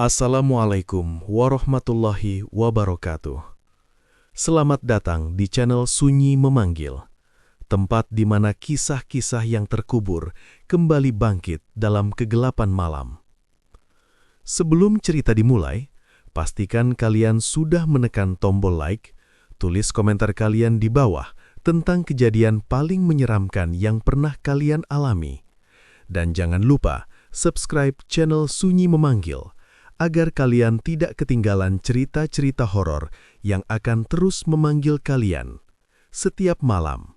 Assalamualaikum warahmatullahi wabarakatuh. Selamat datang di channel Sunyi Memanggil, tempat di mana kisah-kisah yang terkubur kembali bangkit dalam kegelapan malam. Sebelum cerita dimulai, pastikan kalian sudah menekan tombol like, tulis komentar kalian di bawah tentang kejadian paling menyeramkan yang pernah kalian alami. Dan jangan lupa subscribe channel Sunyi Memanggil, agar kalian tidak ketinggalan cerita-cerita horor yang akan terus memanggil kalian setiap malam.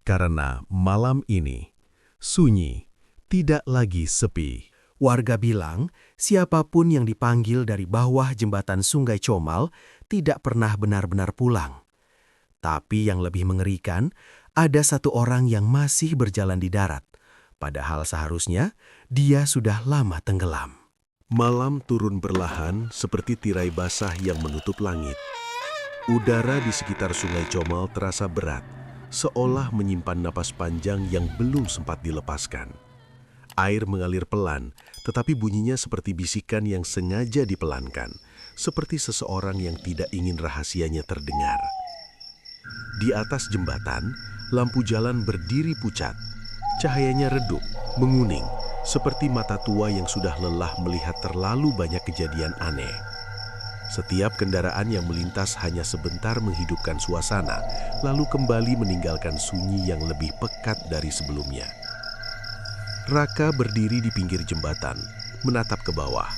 Karena malam ini, sunyi, tidak lagi sepi. Warga bilang, siapapun yang dipanggil dari bawah jembatan Sungai Comal tidak pernah benar-benar pulang. Tapi yang lebih mengerikan, ada satu orang yang masih berjalan di darat, padahal seharusnya dia sudah lama tenggelam. Malam turun perlahan seperti tirai basah yang menutup langit. Udara di sekitar Sungai Comal terasa berat, seolah menyimpan napas panjang yang belum sempat dilepaskan. Air mengalir pelan, tetapi bunyinya seperti bisikan yang sengaja dipelankan, seperti seseorang yang tidak ingin rahasianya terdengar. Di atas jembatan, lampu jalan berdiri pucat. Cahayanya redup, menguning, seperti mata tua yang sudah lelah melihat terlalu banyak kejadian aneh. Setiap kendaraan yang melintas hanya sebentar menghidupkan suasana, lalu kembali meninggalkan sunyi yang lebih pekat dari sebelumnya. Raka berdiri di pinggir jembatan, menatap ke bawah.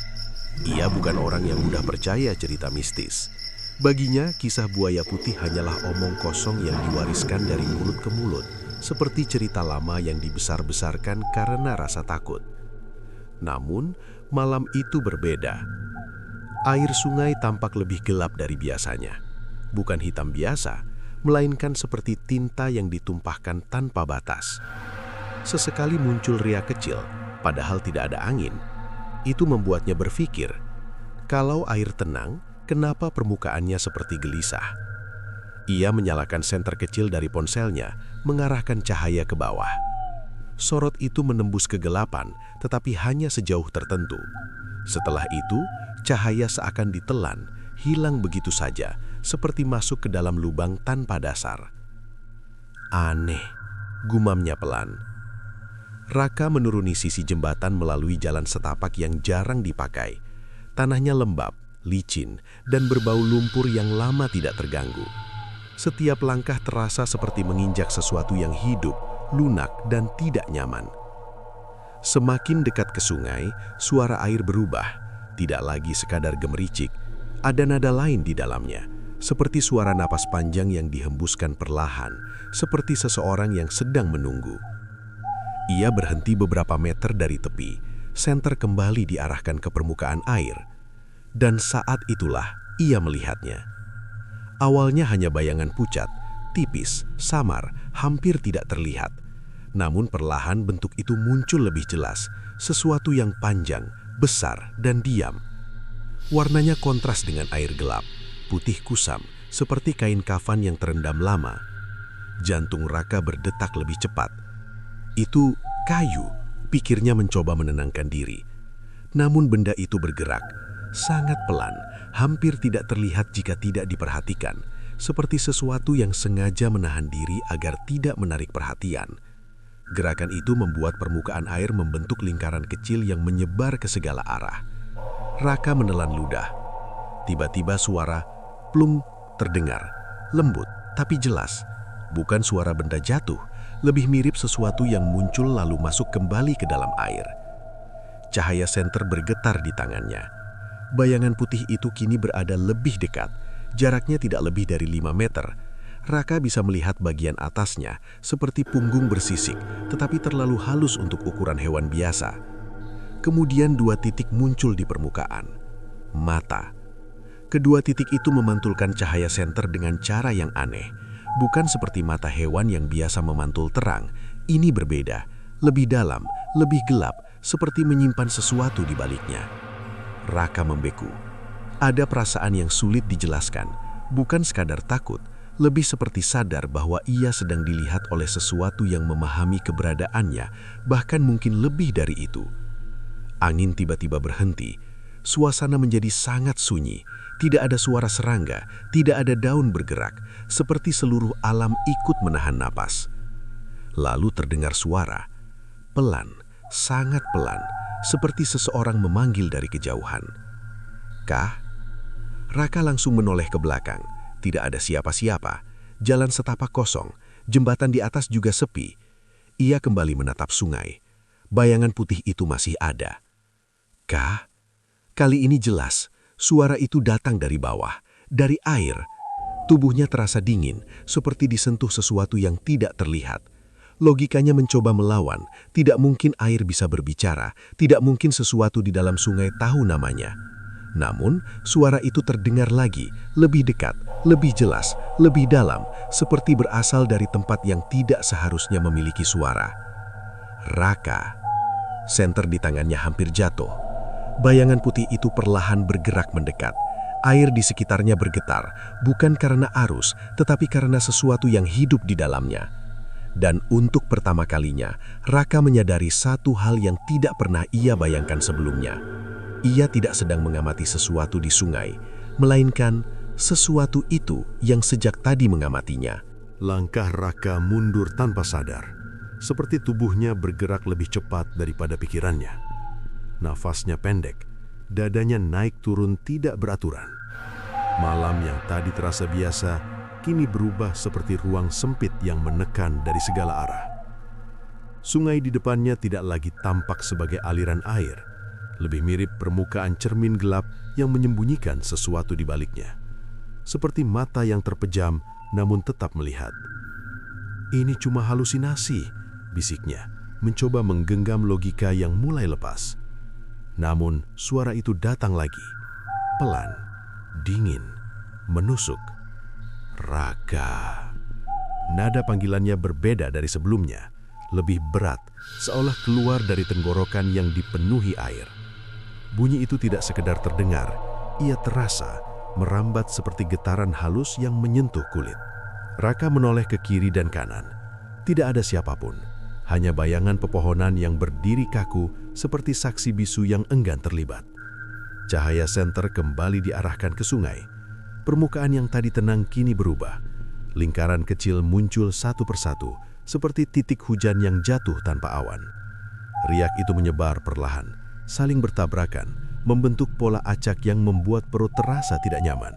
Ia bukan orang yang mudah percaya cerita mistis. Baginya, kisah buaya putih hanyalah omong kosong yang diwariskan dari mulut ke mulut, seperti cerita lama yang dibesar-besarkan karena rasa takut. Namun, malam itu berbeda. Air sungai tampak lebih gelap dari biasanya. Bukan hitam biasa, melainkan seperti tinta yang ditumpahkan tanpa batas. Sesekali muncul riak kecil, padahal tidak ada angin. Itu membuatnya berpikir, kalau air tenang, kenapa permukaannya seperti gelisah? Ia menyalakan senter kecil dari ponselnya, mengarahkan cahaya ke bawah. Sorot itu menembus kegelapan, tetapi hanya sejauh tertentu. Setelah itu, cahaya seakan ditelan, hilang begitu saja, seperti masuk ke dalam lubang tanpa dasar. Aneh, gumamnya pelan. Raka menuruni sisi jembatan melalui jalan setapak yang jarang dipakai. Tanahnya lembab, licin, dan berbau lumpur yang lama tidak terganggu. Setiap langkah terasa seperti menginjak sesuatu yang hidup, lunak, dan tidak nyaman. Semakin dekat ke sungai, suara air berubah. Tidak lagi sekadar gemericik, ada nada lain di dalamnya, seperti suara napas panjang yang dihembuskan perlahan, seperti seseorang yang sedang menunggu. Ia berhenti beberapa meter dari tepi, senter kembali diarahkan ke permukaan air. Dan saat itulah ia melihatnya. Awalnya hanya bayangan pucat, tipis, samar, hampir tidak terlihat. Namun perlahan bentuk itu muncul lebih jelas, sesuatu yang panjang, besar, dan diam. Warnanya kontras dengan air gelap, putih kusam, seperti kain kafan yang terendam lama. Jantung Raka berdetak lebih cepat. Itu kayu, pikirnya mencoba menenangkan diri. Namun benda itu bergerak, sangat pelan, hampir tidak terlihat jika tidak diperhatikan, seperti sesuatu yang sengaja menahan diri agar tidak menarik perhatian. Gerakan itu membuat permukaan air membentuk lingkaran kecil yang menyebar ke segala arah. Raka menelan ludah. Tiba-tiba suara plung terdengar, lembut tapi jelas. Bukan suara benda jatuh, lebih mirip sesuatu yang muncul lalu masuk kembali ke dalam air. Cahaya senter bergetar di tangannya. Bayangan putih itu kini berada lebih dekat, jaraknya tidak lebih dari 5 meter. Raka bisa melihat bagian atasnya seperti punggung bersisik, tetapi terlalu halus untuk ukuran hewan biasa. Kemudian 2 titik muncul di permukaan. Mata. Kedua titik itu memantulkan cahaya senter dengan cara yang aneh. Bukan seperti mata hewan yang biasa memantul terang. Ini berbeda, lebih dalam, lebih gelap, seperti menyimpan sesuatu di baliknya. Raka membeku. Ada perasaan yang sulit dijelaskan, bukan sekadar takut, lebih seperti sadar bahwa ia sedang dilihat oleh sesuatu yang memahami keberadaannya, bahkan mungkin lebih dari itu. Angin tiba-tiba berhenti. suasana menjadi sangat sunyi. Tidak ada suara serangga, tidak ada daun bergerak, seperti seluruh alam ikut menahan napas. Lalu terdengar suara, pelan, sangat pelan, seperti seseorang memanggil dari kejauhan. "Kah?" Raka langsung menoleh ke belakang. Tidak ada siapa-siapa, jalan setapak kosong, jembatan di atas juga sepi. Ia kembali menatap sungai. Bayangan putih itu masih ada. "Kah?" Kali ini jelas, suara itu datang dari bawah, dari air. Tubuhnya terasa dingin, seperti disentuh sesuatu yang tidak terlihat. Logikanya mencoba melawan, tidak mungkin air bisa berbicara, tidak mungkin sesuatu di dalam sungai tahu namanya. Namun, suara itu terdengar lagi, lebih dekat, lebih jelas, lebih dalam, seperti berasal dari tempat yang tidak seharusnya memiliki suara. Raka. Senter di tangannya hampir jatuh. Bayangan putih itu perlahan bergerak mendekat. Air di sekitarnya bergetar, bukan karena arus, tetapi karena sesuatu yang hidup di dalamnya. Dan untuk pertama kalinya, Raka menyadari satu hal yang tidak pernah ia bayangkan sebelumnya. Ia tidak sedang mengamati sesuatu di sungai, melainkan sesuatu itu yang sejak tadi mengamatinya. Langkah Raka mundur tanpa sadar, seperti tubuhnya bergerak lebih cepat daripada pikirannya. Nafasnya pendek, dadanya naik turun tidak beraturan. Malam yang tadi terasa biasa, kini berubah seperti ruang sempit yang menekan dari segala arah. Sungai di depannya tidak lagi tampak sebagai aliran air, lebih mirip permukaan cermin gelap yang menyembunyikan sesuatu di baliknya. Seperti mata yang terpejam namun tetap melihat. "Ini cuma halusinasi," bisiknya, mencoba menggenggam logika yang mulai lepas. Namun suara itu datang lagi, pelan, dingin, menusuk. "Raka." Nada panggilannya berbeda dari sebelumnya, lebih berat, seolah keluar dari tenggorokan yang dipenuhi air. Bunyi itu tidak sekedar terdengar, ia terasa, merambat seperti getaran halus yang menyentuh kulit. Raka menoleh ke kiri dan kanan. Tidak ada siapapun, hanya bayangan pepohonan yang berdiri kaku seperti saksi bisu yang enggan terlibat. Cahaya senter kembali diarahkan ke sungai. Permukaan yang tadi tenang kini berubah. Lingkaran kecil muncul satu persatu, seperti titik hujan yang jatuh tanpa awan. Riak itu menyebar perlahan, saling bertabrakan, membentuk pola acak yang membuat perut terasa tidak nyaman.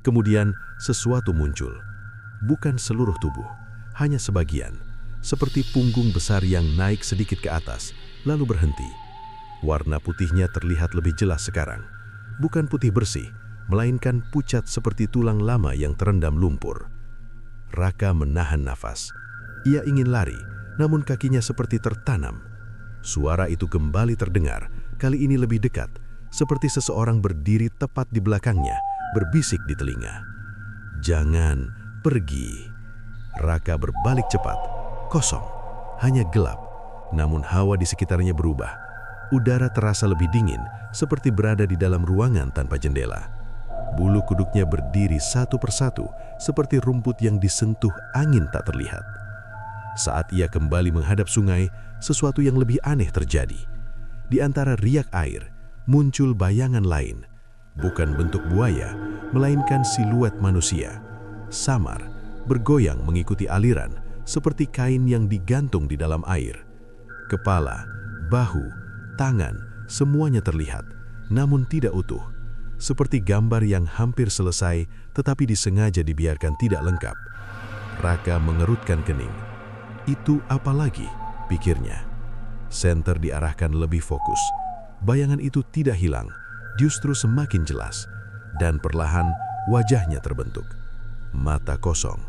Kemudian sesuatu muncul, bukan seluruh tubuh, hanya sebagian, seperti punggung besar yang naik sedikit ke atas, lalu berhenti. Warna putihnya terlihat lebih jelas sekarang. Bukan putih bersih, melainkan pucat seperti tulang lama yang terendam lumpur. Raka menahan nafas. Ia ingin lari, namun kakinya seperti tertanam. Suara itu kembali terdengar, kali ini lebih dekat, seperti seseorang berdiri tepat di belakangnya, berbisik di telinga. "Jangan pergi." Raka berbalik cepat. Kosong, hanya gelap. Namun hawa di sekitarnya berubah. Udara terasa lebih dingin, seperti berada di dalam ruangan tanpa jendela. Bulu kuduknya berdiri satu persatu, seperti rumput yang disentuh angin tak terlihat. Saat ia kembali menghadap sungai, sesuatu yang lebih aneh terjadi. Di antara riak air, muncul bayangan lain. Bukan bentuk buaya, melainkan siluet manusia. Samar, bergoyang mengikuti aliran, seperti kain yang digantung di dalam air. Kepala, bahu, tangan, semuanya terlihat, namun tidak utuh. Seperti gambar yang hampir selesai, tetapi disengaja dibiarkan tidak lengkap. Raka mengerutkan kening. "Itu apa lagi?" pikirnya. Senter diarahkan lebih fokus. Bayangan itu tidak hilang, justru semakin jelas. Dan perlahan, wajahnya terbentuk. Mata kosong,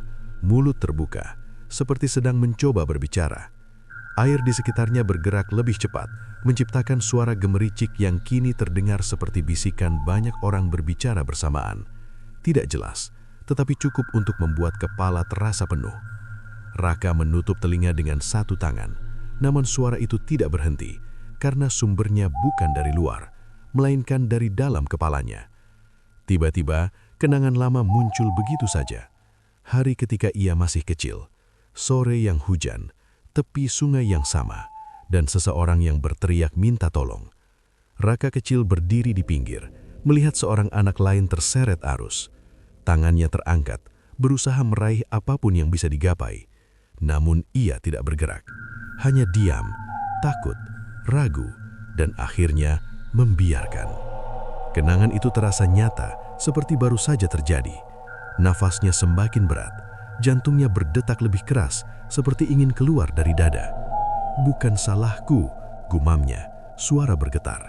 mulut terbuka, seperti sedang mencoba berbicara. Air di sekitarnya bergerak lebih cepat, menciptakan suara gemericik yang kini terdengar seperti bisikan banyak orang berbicara bersamaan. Tidak jelas, tetapi cukup untuk membuat kepala terasa penuh. Raka menutup telinga dengan satu tangan, namun suara itu tidak berhenti, karena sumbernya bukan dari luar, melainkan dari dalam kepalanya. Tiba-tiba, kenangan lama muncul begitu saja. Hari ketika ia masih kecil, sore yang hujan, tepi sungai yang sama, dan seseorang yang berteriak minta tolong. Raka kecil berdiri di pinggir, melihat seorang anak lain terseret arus. Tangannya terangkat, berusaha meraih apapun yang bisa digapai. Namun ia tidak bergerak, hanya diam, takut, ragu, dan akhirnya membiarkan. Kenangan itu terasa nyata, seperti baru saja terjadi. Nafasnya semakin berat, jantungnya berdetak lebih keras, seperti ingin keluar dari dada. "Bukan salahku," gumamnya, suara bergetar.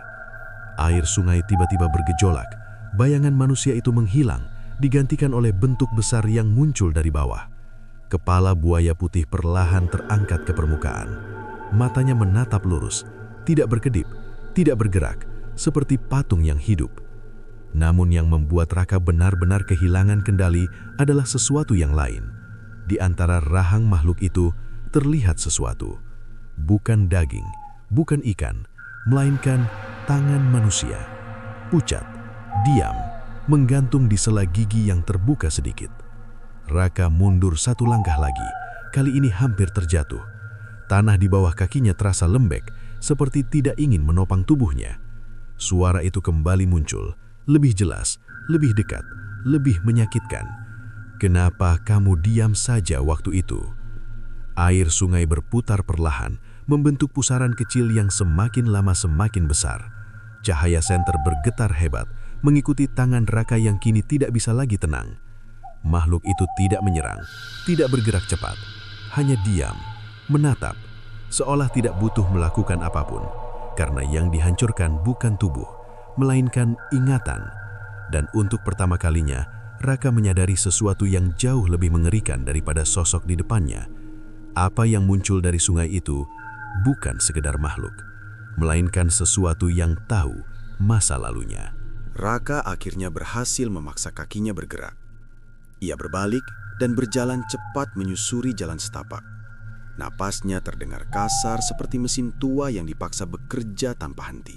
Air sungai tiba-tiba bergejolak, bayangan manusia itu menghilang, digantikan oleh bentuk besar yang muncul dari bawah. Kepala buaya putih perlahan terangkat ke permukaan. Matanya menatap lurus, tidak berkedip, tidak bergerak, seperti patung yang hidup. Namun yang membuat Raka benar-benar kehilangan kendali adalah sesuatu yang lain. Di antara rahang makhluk itu terlihat sesuatu. Bukan daging, bukan ikan, melainkan tangan manusia. Pucat, diam, menggantung di sela gigi yang terbuka sedikit. Raka mundur satu langkah lagi, kali ini hampir terjatuh. Tanah di bawah kakinya terasa lembek, seperti tidak ingin menopang tubuhnya. Suara itu kembali muncul, lebih jelas, lebih dekat, lebih menyakitkan. "Kenapa kamu diam saja waktu itu?" Air sungai berputar perlahan, membentuk pusaran kecil yang semakin lama semakin besar. Cahaya senter bergetar hebat, mengikuti tangan Raka yang kini tidak bisa lagi tenang. Makhluk itu tidak menyerang, tidak bergerak cepat, hanya diam, menatap, seolah tidak butuh melakukan apapun, karena yang dihancurkan bukan tubuh, melainkan ingatan. Dan untuk pertama kalinya, Raka menyadari sesuatu yang jauh lebih mengerikan daripada sosok di depannya. Apa yang muncul dari sungai itu bukan sekedar makhluk, melainkan sesuatu yang tahu masa lalunya. Raka akhirnya berhasil memaksa kakinya bergerak. Ia berbalik dan berjalan cepat menyusuri jalan setapak. Napasnya terdengar kasar seperti mesin tua yang dipaksa bekerja tanpa henti.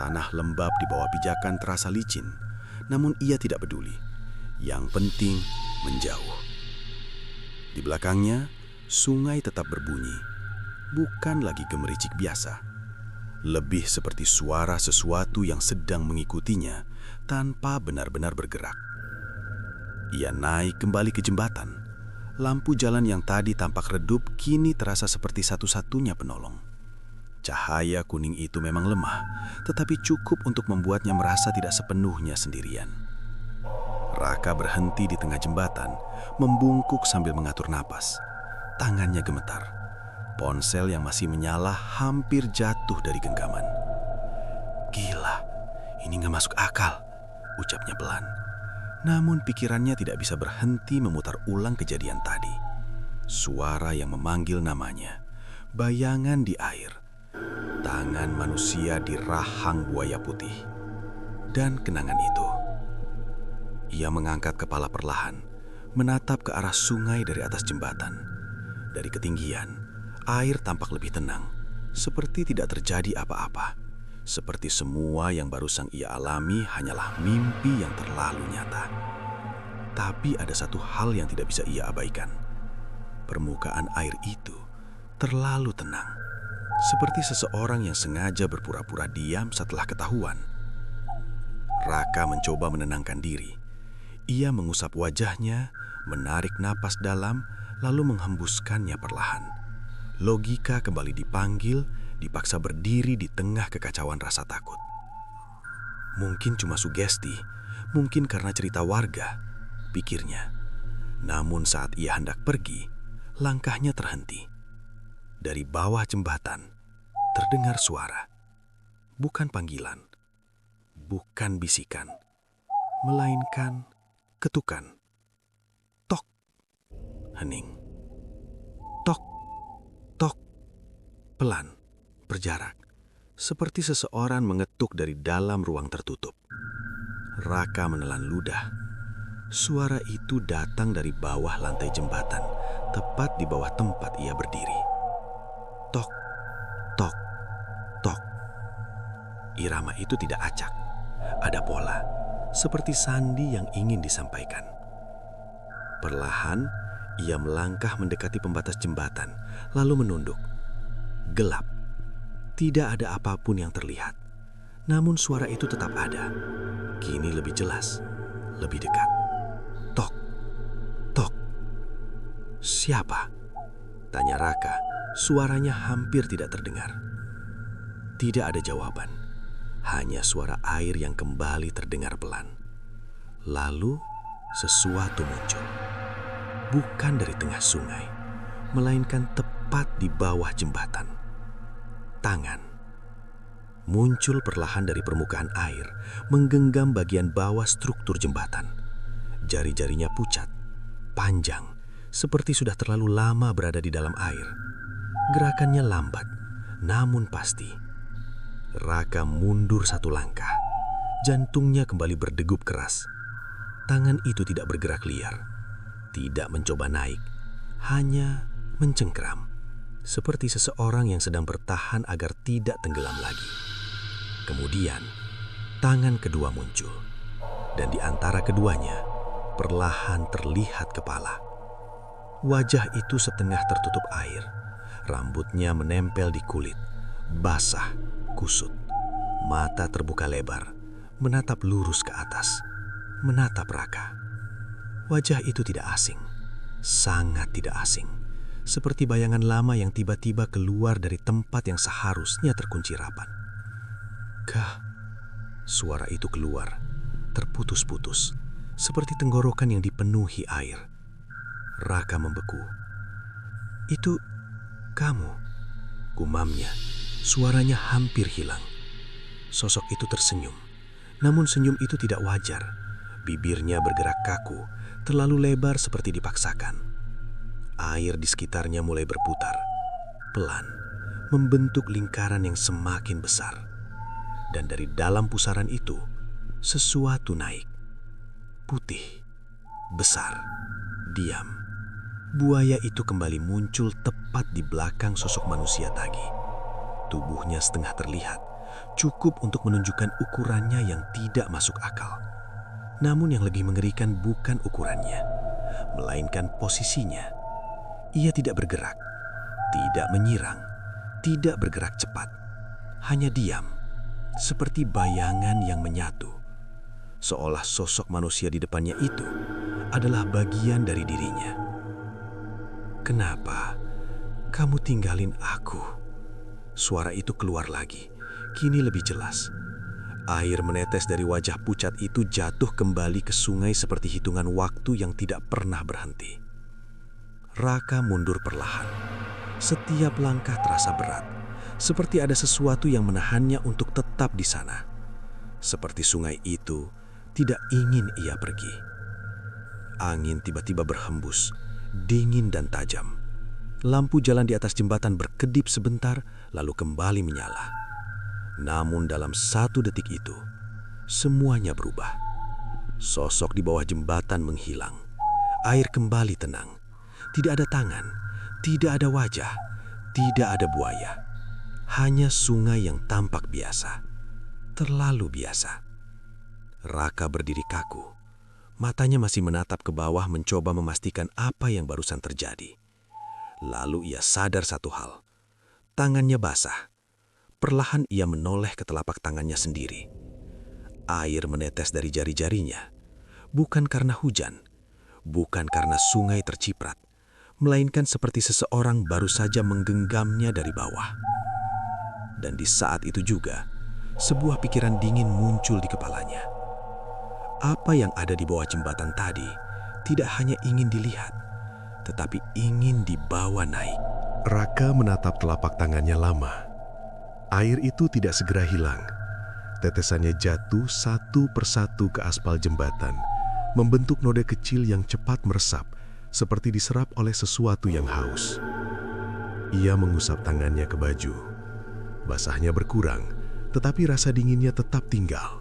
Tanah lembab di bawah pijakan terasa licin, namun ia tidak peduli. Yang penting menjauh. Di belakangnya, sungai tetap berbunyi. Bukan lagi gemericik biasa. Lebih seperti suara sesuatu yang sedang mengikutinya tanpa benar-benar bergerak. Ia naik kembali ke jembatan. Lampu jalan yang tadi tampak redup kini terasa seperti satu-satunya penolong. Cahaya kuning itu memang lemah, tetapi cukup untuk membuatnya merasa tidak sepenuhnya sendirian. Raka berhenti di tengah jembatan, membungkuk sambil mengatur napas. Tangannya gemetar. Ponsel yang masih menyala hampir jatuh dari genggaman. "Gila, ini gak masuk akal," ucapnya pelan. Namun pikirannya tidak bisa berhenti memutar ulang kejadian tadi. Suara yang memanggil namanya, bayangan di air, tangan manusia di rahang buaya putih, dan kenangan itu. Ia mengangkat kepala perlahan, menatap ke arah sungai dari atas jembatan. Dari ketinggian, air tampak lebih tenang, seperti tidak terjadi apa-apa. Seperti semua yang barusan ia alami hanyalah mimpi yang terlalu nyata. Tapi ada satu hal yang tidak bisa ia abaikan. Permukaan air itu terlalu tenang, seperti seseorang yang sengaja berpura-pura diam setelah ketahuan. Raka mencoba menenangkan diri. Ia mengusap wajahnya, menarik napas dalam, lalu menghembuskannya perlahan. Logika kembali dipanggil, dipaksa berdiri di tengah kekacauan rasa takut. Mungkin cuma sugesti, mungkin karena cerita warga, pikirnya. Namun saat ia hendak pergi, langkahnya terhenti. Dari bawah jembatan, terdengar suara. Bukan panggilan, bukan bisikan, melainkan ketukan. Tok, hening. Tok, tok, pelan. Berjarak, seperti seseorang mengetuk dari dalam ruang tertutup. Raka menelan ludah. Suara itu datang dari bawah lantai jembatan, tepat di bawah tempat ia berdiri. Tok, tok, tok. Irama itu tidak acak. Ada pola, seperti sandi yang ingin disampaikan. Perlahan, ia melangkah mendekati pembatas jembatan, lalu menunduk. Gelap. Tidak ada apapun yang terlihat. Namun suara itu tetap ada. Kini lebih jelas, lebih dekat. Tok, tok. Siapa? Tanya Raka. Suaranya hampir tidak terdengar. Tidak ada jawaban. Hanya suara air yang kembali terdengar pelan. Lalu sesuatu muncul. Bukan dari tengah sungai, melainkan tepat di bawah jembatan. Tangan muncul perlahan dari permukaan air, menggenggam bagian bawah struktur jembatan. Jari-jarinya pucat, panjang, seperti sudah terlalu lama berada di dalam air. Gerakannya lambat, namun pasti. Raka mundur satu langkah. Jantungnya kembali berdegup keras. Tangan itu tidak bergerak liar, tidak mencoba naik, hanya mencengkram, seperti seseorang yang sedang bertahan agar tidak tenggelam lagi. Kemudian, tangan kedua muncul, dan di antara keduanya, perlahan terlihat kepala. Wajah itu setengah tertutup air, rambutnya menempel di kulit, basah, kusut. Mata terbuka lebar, menatap lurus ke atas, menatap Raka. Wajah itu tidak asing, sangat tidak asing, seperti bayangan lama yang tiba-tiba keluar dari tempat yang seharusnya terkunci rapat. Kah? Suara itu keluar, terputus-putus, seperti tenggorokan yang dipenuhi air. Raka membeku. Itu kamu, gumamnya. Suaranya hampir hilang. Sosok itu tersenyum, namun senyum itu tidak wajar. Bibirnya bergerak kaku, terlalu lebar seperti dipaksakan. Air di sekitarnya mulai berputar, pelan, membentuk lingkaran yang semakin besar. Dan dari dalam pusaran itu, sesuatu naik. Putih, besar, diam. Buaya itu kembali muncul tepat di belakang sosok manusia tadi. Tubuhnya setengah terlihat, cukup untuk menunjukkan ukurannya yang tidak masuk akal. Namun yang lebih mengerikan bukan ukurannya, melainkan posisinya. Ia tidak bergerak, tidak menyerang, tidak bergerak cepat. Hanya diam, seperti bayangan yang menyatu. Seolah sosok manusia di depannya itu adalah bagian dari dirinya. Kenapa kamu tinggalin aku? Suara itu keluar lagi, kini lebih jelas. Air menetes dari wajah pucat itu jatuh kembali ke sungai seperti hitungan waktu yang tidak pernah berhenti. Raka mundur perlahan. Setiap langkah terasa berat, seperti ada sesuatu yang menahannya untuk tetap di sana. Seperti sungai itu tidak ingin ia pergi. Angin tiba-tiba berhembus, dingin dan tajam. Lampu jalan di atas jembatan berkedip sebentar, lalu kembali menyala. Namun dalam 1 detik itu, semuanya berubah. Sosok di bawah jembatan menghilang. Air kembali tenang. Tidak ada tangan, tidak ada wajah, tidak ada buaya. Hanya sungai yang tampak biasa. Terlalu biasa. Raka berdiri kaku. Matanya masih menatap ke bawah mencoba memastikan apa yang barusan terjadi. Lalu ia sadar satu hal. Tangannya basah. Perlahan ia menoleh ke telapak tangannya sendiri. Air menetes dari jari-jarinya. Bukan karena hujan. Bukan karena sungai terciprat. Melainkan seperti seseorang baru saja menggenggamnya dari bawah. Dan di saat itu juga, sebuah pikiran dingin muncul di kepalanya. Apa yang ada di bawah jembatan tadi tidak hanya ingin dilihat, tetapi ingin dibawa naik. Raka menatap telapak tangannya lama. Air itu tidak segera hilang. Tetesannya jatuh satu persatu ke aspal jembatan, membentuk noda kecil yang cepat meresap, seperti diserap oleh sesuatu yang haus. Ia mengusap tangannya ke baju. Basahnya berkurang, tetapi rasa dinginnya tetap tinggal.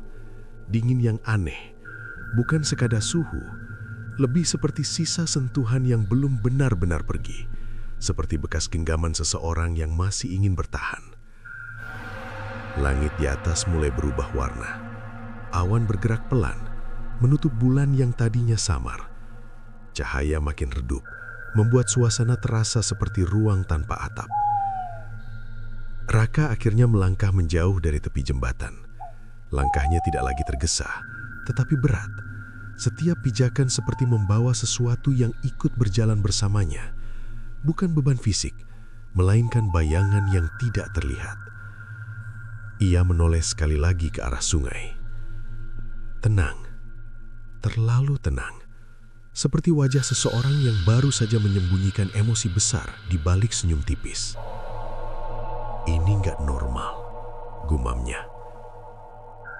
Dingin yang aneh, bukan sekadar suhu, lebih seperti sisa sentuhan yang belum benar-benar pergi, seperti bekas genggaman seseorang yang masih ingin bertahan. Langit di atas mulai berubah warna. Awan bergerak pelan, menutup bulan yang tadinya samar. Cahaya makin redup, membuat suasana terasa seperti ruang tanpa atap. Raka akhirnya melangkah menjauh dari tepi jembatan. Langkahnya tidak lagi tergesa, tetapi berat. Setiap pijakan seperti membawa sesuatu yang ikut berjalan bersamanya. Bukan beban fisik, melainkan bayangan yang tidak terlihat. Ia menoleh sekali lagi ke arah sungai. Tenang, terlalu tenang. Seperti wajah seseorang yang baru saja menyembunyikan emosi besar di balik senyum tipis. Ini nggak normal, gumamnya.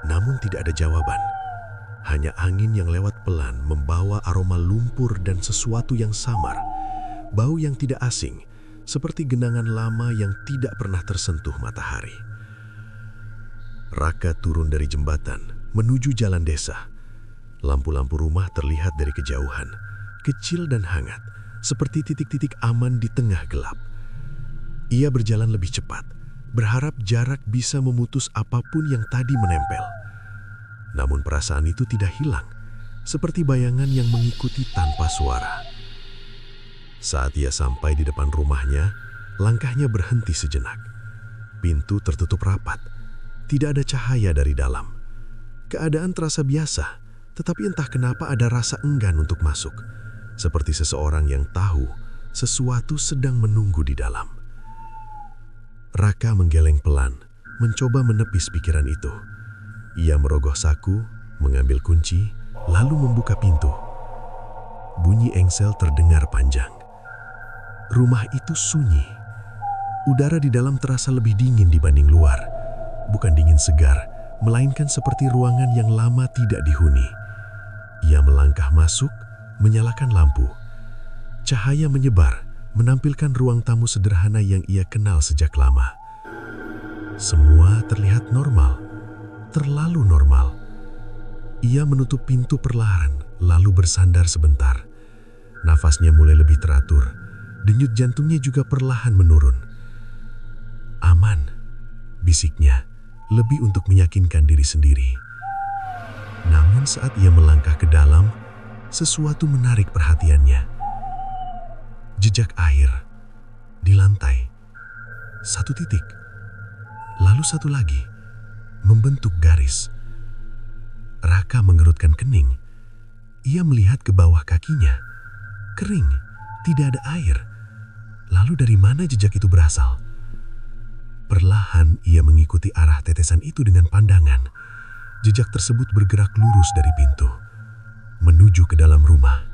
Namun tidak ada jawaban. Hanya angin yang lewat pelan membawa aroma lumpur dan sesuatu yang samar. Bau yang tidak asing, seperti genangan lama yang tidak pernah tersentuh matahari. Raka turun dari jembatan menuju jalan desa. Lampu-lampu rumah terlihat dari kejauhan, kecil dan hangat, seperti titik-titik aman di tengah gelap. Ia berjalan lebih cepat, berharap jarak bisa memutus apapun yang tadi menempel. Namun perasaan itu tidak hilang, seperti bayangan yang mengikuti tanpa suara. Saat ia sampai di depan rumahnya, langkahnya berhenti sejenak. Pintu tertutup rapat, tidak ada cahaya dari dalam. Keadaan terasa biasa, tetapi entah kenapa ada rasa enggan untuk masuk, seperti seseorang yang tahu sesuatu sedang menunggu di dalam. Raka menggeleng pelan, mencoba menepis pikiran itu. Ia merogoh saku, mengambil kunci, lalu membuka pintu. Bunyi engsel terdengar panjang. Rumah itu sunyi. Udara di dalam terasa lebih dingin dibanding luar. Bukan dingin segar, melainkan seperti ruangan yang lama tidak dihuni. Ia melangkah masuk, menyalakan lampu. Cahaya menyebar, menampilkan ruang tamu sederhana yang ia kenal sejak lama. Semua terlihat normal, terlalu normal. Ia menutup pintu perlahan, lalu bersandar sebentar. Nafasnya mulai lebih teratur, denyut jantungnya juga perlahan menurun. Aman, bisiknya, lebih untuk meyakinkan diri sendiri. Namun saat ia melangkah ke dalam, sesuatu menarik perhatiannya. Jejak air di lantai. Satu titik, lalu satu lagi, membentuk garis. Raka mengerutkan kening. Ia melihat ke bawah kakinya. Kering, tidak ada air. Lalu dari mana jejak itu berasal? Perlahan ia mengikuti arah tetesan itu dengan pandangan. Jejak tersebut bergerak lurus dari pintu, menuju ke dalam rumah,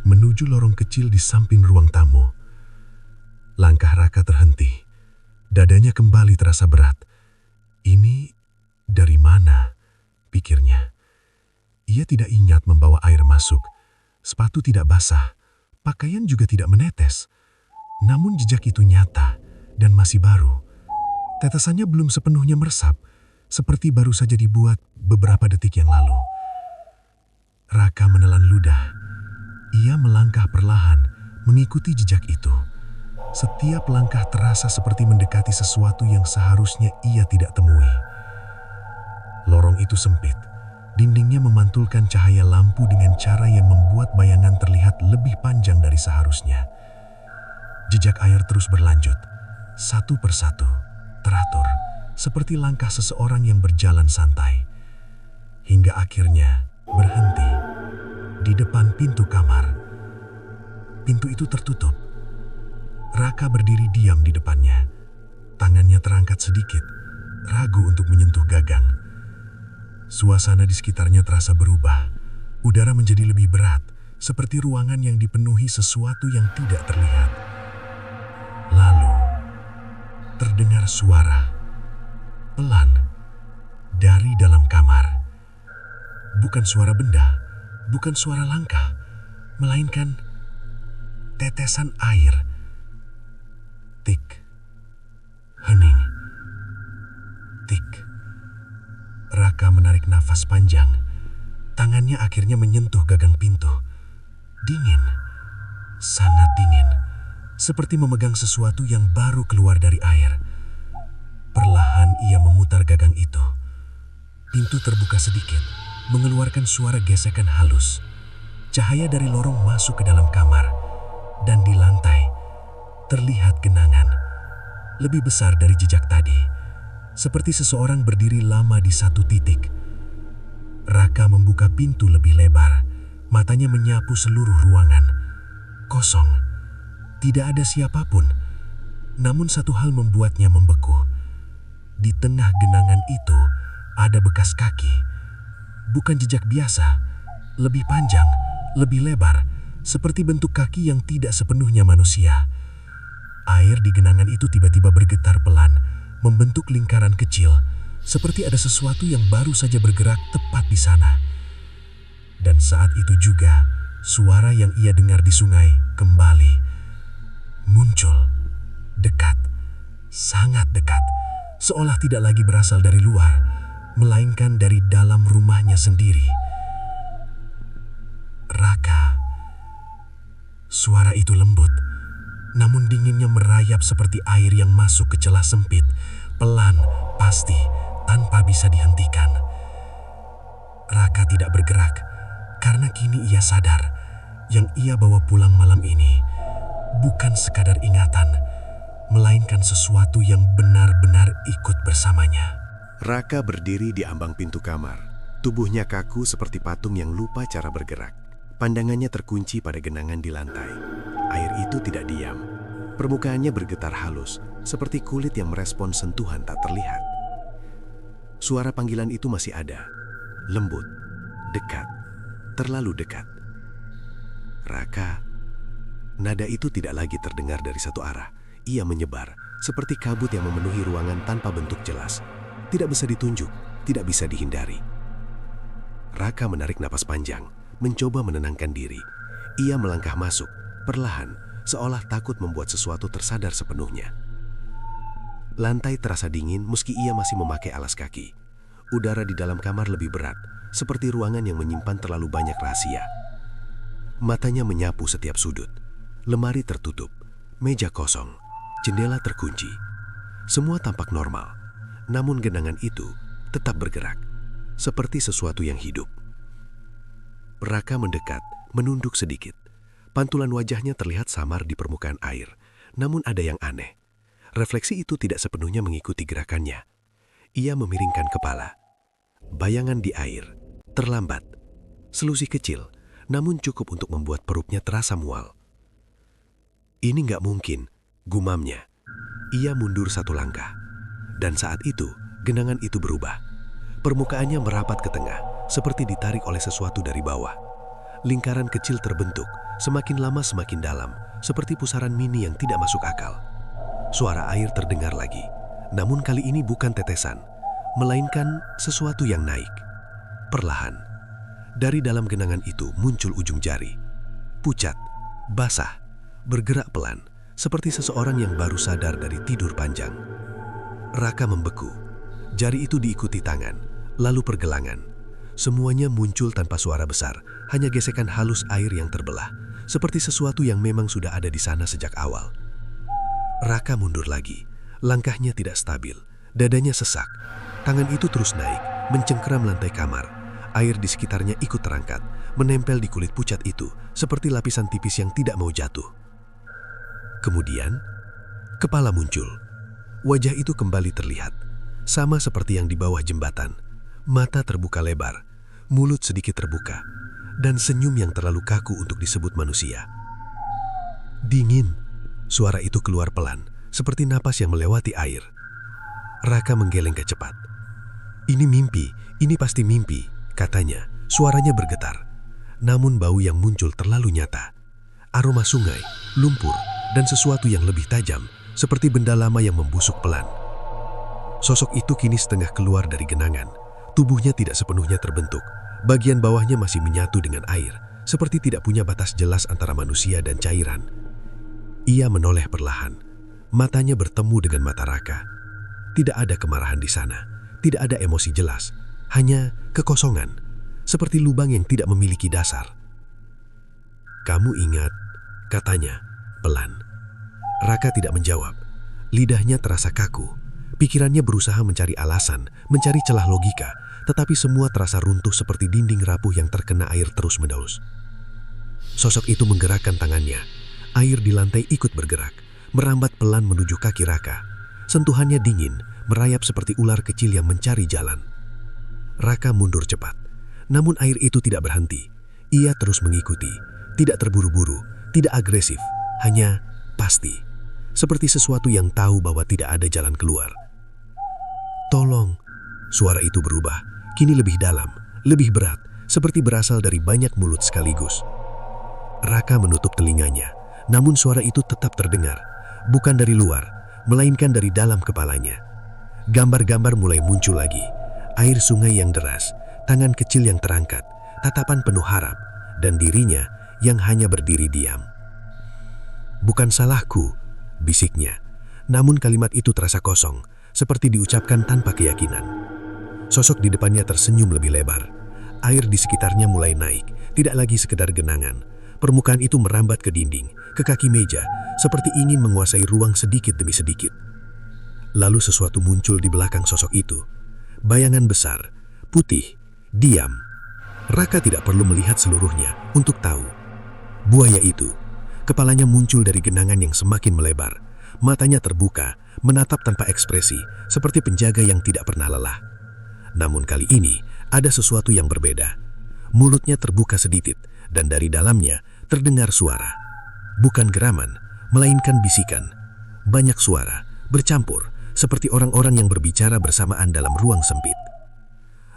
menuju lorong kecil di samping ruang tamu. Langkah Raka terhenti. Dadanya kembali terasa berat. Ini dari mana? Pikirnya. Ia tidak ingat membawa air masuk. Sepatu tidak basah, pakaian juga tidak menetes. Namun jejak itu nyata dan masih baru. Tetesannya belum sepenuhnya meresap, seperti baru saja dibuat beberapa detik yang lalu. Raka menelan ludah. Ia melangkah perlahan, mengikuti jejak itu. Setiap langkah terasa seperti mendekati sesuatu yang seharusnya ia tidak temui. Lorong itu sempit. Dindingnya memantulkan cahaya lampu dengan cara yang membuat bayangan terlihat lebih panjang dari seharusnya. Jejak air terus berlanjut, satu persatu, teratur, seperti langkah seseorang yang berjalan santai. Hingga akhirnya berhenti di depan pintu kamar. Pintu itu tertutup. Raka berdiri diam di depannya. Tangannya terangkat sedikit, ragu untuk menyentuh gagang. Suasana di sekitarnya terasa berubah. Udara menjadi lebih berat, seperti ruangan yang dipenuhi sesuatu yang tidak terlihat. Lalu, terdengar suara pelan dari dalam kamar. Bukan suara benda, bukan suara langkah, melainkan tetesan air. Tik, hening, tik. Raka menarik nafas panjang. Tangannya akhirnya menyentuh gagang pintu. Dingin, sangat dingin, seperti memegang sesuatu yang baru keluar dari air. Perlahan ia memutar gagang itu. Pintu terbuka sedikit, mengeluarkan suara gesekan halus. Cahaya dari lorong masuk ke dalam kamar, dan di lantai terlihat genangan lebih besar dari jejak tadi. seperti seseorang berdiri lama di satu titik. Raka membuka pintu lebih lebar, matanya menyapu seluruh ruangan. Kosong, tidak ada siapapun. Namun satu hal membuatnya membeku. Di tengah genangan itu ada bekas kaki. Bukan jejak biasa, lebih panjang, lebih lebar, seperti bentuk kaki yang tidak sepenuhnya manusia. Air di genangan itu tiba-tiba bergetar pelan, membentuk lingkaran kecil, seperti ada sesuatu yang baru saja bergerak tepat di sana. Dan saat itu juga, suara yang ia dengar di sungai kembali muncul, dekat, sangat dekat, seolah tidak lagi berasal dari luar, melainkan dari dalam rumahnya sendiri. Raka. Suara itu lembut, namun dinginnya merayap seperti air yang masuk ke celah sempit, pelan, pasti, tanpa bisa dihentikan. Raka tidak bergerak, karena kini ia sadar yang ia bawa pulang malam ini bukan sekadar ingatan, melainkan sesuatu yang benar-benar ikut bersamanya. Raka berdiri di ambang pintu kamar. Tubuhnya kaku seperti patung yang lupa cara bergerak. Pandangannya terkunci pada genangan di lantai. Air itu tidak diam. Permukaannya bergetar halus, seperti kulit yang merespon sentuhan tak terlihat. Suara panggilan itu masih ada. Lembut, dekat, terlalu dekat. Raka. Nada itu tidak lagi terdengar dari satu arah. Ia menyebar, seperti kabut yang memenuhi ruangan tanpa bentuk jelas. Tidak bisa ditunjuk, tidak bisa dihindari. Raka menarik napas panjang, mencoba menenangkan diri. Ia melangkah masuk, perlahan, seolah takut membuat sesuatu tersadar sepenuhnya. Lantai terasa dingin meski ia masih memakai alas kaki. Udara di dalam kamar lebih berat, seperti ruangan yang menyimpan terlalu banyak rahasia. Matanya menyapu setiap sudut. Lemari tertutup, meja kosong, jendela terkunci. Semua tampak normal, namun genangan itu tetap bergerak, seperti sesuatu yang hidup. Raka mendekat, menunduk sedikit. Pantulan wajahnya terlihat samar di permukaan air, namun ada yang aneh. Refleksi itu tidak sepenuhnya mengikuti gerakannya. Ia memiringkan kepala. Bayangan di air, terlambat. Selusih kecil, namun cukup untuk membuat perutnya terasa mual. Ini nggak mungkin, gumamnya. Ia mundur satu langkah. Dan saat itu, genangan itu berubah. Permukaannya merapat ke tengah, seperti ditarik oleh sesuatu dari bawah. Lingkaran kecil terbentuk, semakin lama semakin dalam, seperti pusaran mini yang tidak masuk akal. Suara air terdengar lagi, namun kali ini bukan tetesan, melainkan sesuatu yang naik. Perlahan, dari dalam genangan itu muncul ujung jari. Pucat, basah, bergerak pelan, seperti seseorang yang baru sadar dari tidur panjang. Raka membeku. Jari itu diikuti tangan, lalu pergelangan. Semuanya muncul tanpa suara besar, hanya gesekan halus air yang terbelah, seperti sesuatu yang memang sudah ada di sana sejak awal. Raka mundur lagi, langkahnya tidak stabil, dadanya sesak. Tangan itu terus naik, mencengkeram lantai kamar. Air di sekitarnya ikut terangkat, menempel di kulit pucat itu, seperti lapisan tipis yang tidak mau jatuh. Kemudian, kepala muncul. Wajah itu kembali terlihat, sama seperti yang di bawah jembatan. Mata terbuka lebar, mulut sedikit terbuka, dan senyum yang terlalu kaku untuk disebut manusia. Dingin, suara itu keluar pelan, seperti napas yang melewati air. Raka menggeleng cepat. Ini mimpi, ini pasti mimpi, katanya. Suaranya bergetar, namun bau yang muncul terlalu nyata. Aroma sungai, lumpur, dan sesuatu yang lebih tajam, seperti benda lama yang membusuk pelan. Sosok itu kini setengah keluar dari genangan. Tubuhnya tidak sepenuhnya terbentuk. Bagian bawahnya masih menyatu dengan air, seperti tidak punya batas jelas antara manusia dan cairan. Ia menoleh perlahan. Matanya bertemu dengan mata Raka. Tidak ada kemarahan di sana. Tidak ada emosi jelas. Hanya kekosongan, seperti lubang yang tidak memiliki dasar. "Kamu ingat," katanya, pelan. Raka tidak menjawab. Lidahnya terasa kaku. Pikirannya berusaha mencari alasan, mencari celah logika, tetapi semua terasa runtuh seperti dinding rapuh yang terkena air terus-menerus. Sosok itu menggerakkan tangannya. Air di lantai ikut bergerak, merambat pelan menuju kaki Raka. Sentuhannya dingin, merayap seperti ular kecil yang mencari jalan. Raka mundur cepat, namun air itu tidak berhenti. Ia terus mengikuti, tidak terburu-buru, tidak agresif, hanya pasti. Seperti sesuatu yang tahu bahwa tidak ada jalan keluar. "Tolong!" Suara itu berubah, kini lebih dalam, lebih berat, seperti berasal dari banyak mulut sekaligus. Raka menutup telinganya, namun suara itu tetap terdengar, bukan dari luar, melainkan dari dalam kepalanya. Gambar-gambar mulai muncul lagi, air sungai yang deras, tangan kecil yang terangkat, tatapan penuh harap, dan dirinya yang hanya berdiri diam. "Bukan salahku," bisiknya, namun kalimat itu terasa kosong, seperti diucapkan tanpa keyakinan. Sosok di depannya tersenyum lebih lebar. Air di sekitarnya mulai naik, tidak lagi sekedar genangan. Permukaan itu merambat ke dinding, ke kaki meja, seperti ingin menguasai ruang sedikit demi sedikit. Lalu sesuatu muncul di belakang sosok itu. Bayangan besar, putih, diam. Raka tidak perlu melihat seluruhnya untuk tahu. Buaya itu, kepalanya muncul dari genangan yang semakin melebar. Matanya terbuka, menatap tanpa ekspresi, seperti penjaga yang tidak pernah lelah. Namun kali ini, ada sesuatu yang berbeda. Mulutnya terbuka sedikit, dan dari dalamnya terdengar suara. Bukan geraman, melainkan bisikan. Banyak suara, bercampur, seperti orang-orang yang berbicara bersamaan dalam ruang sempit.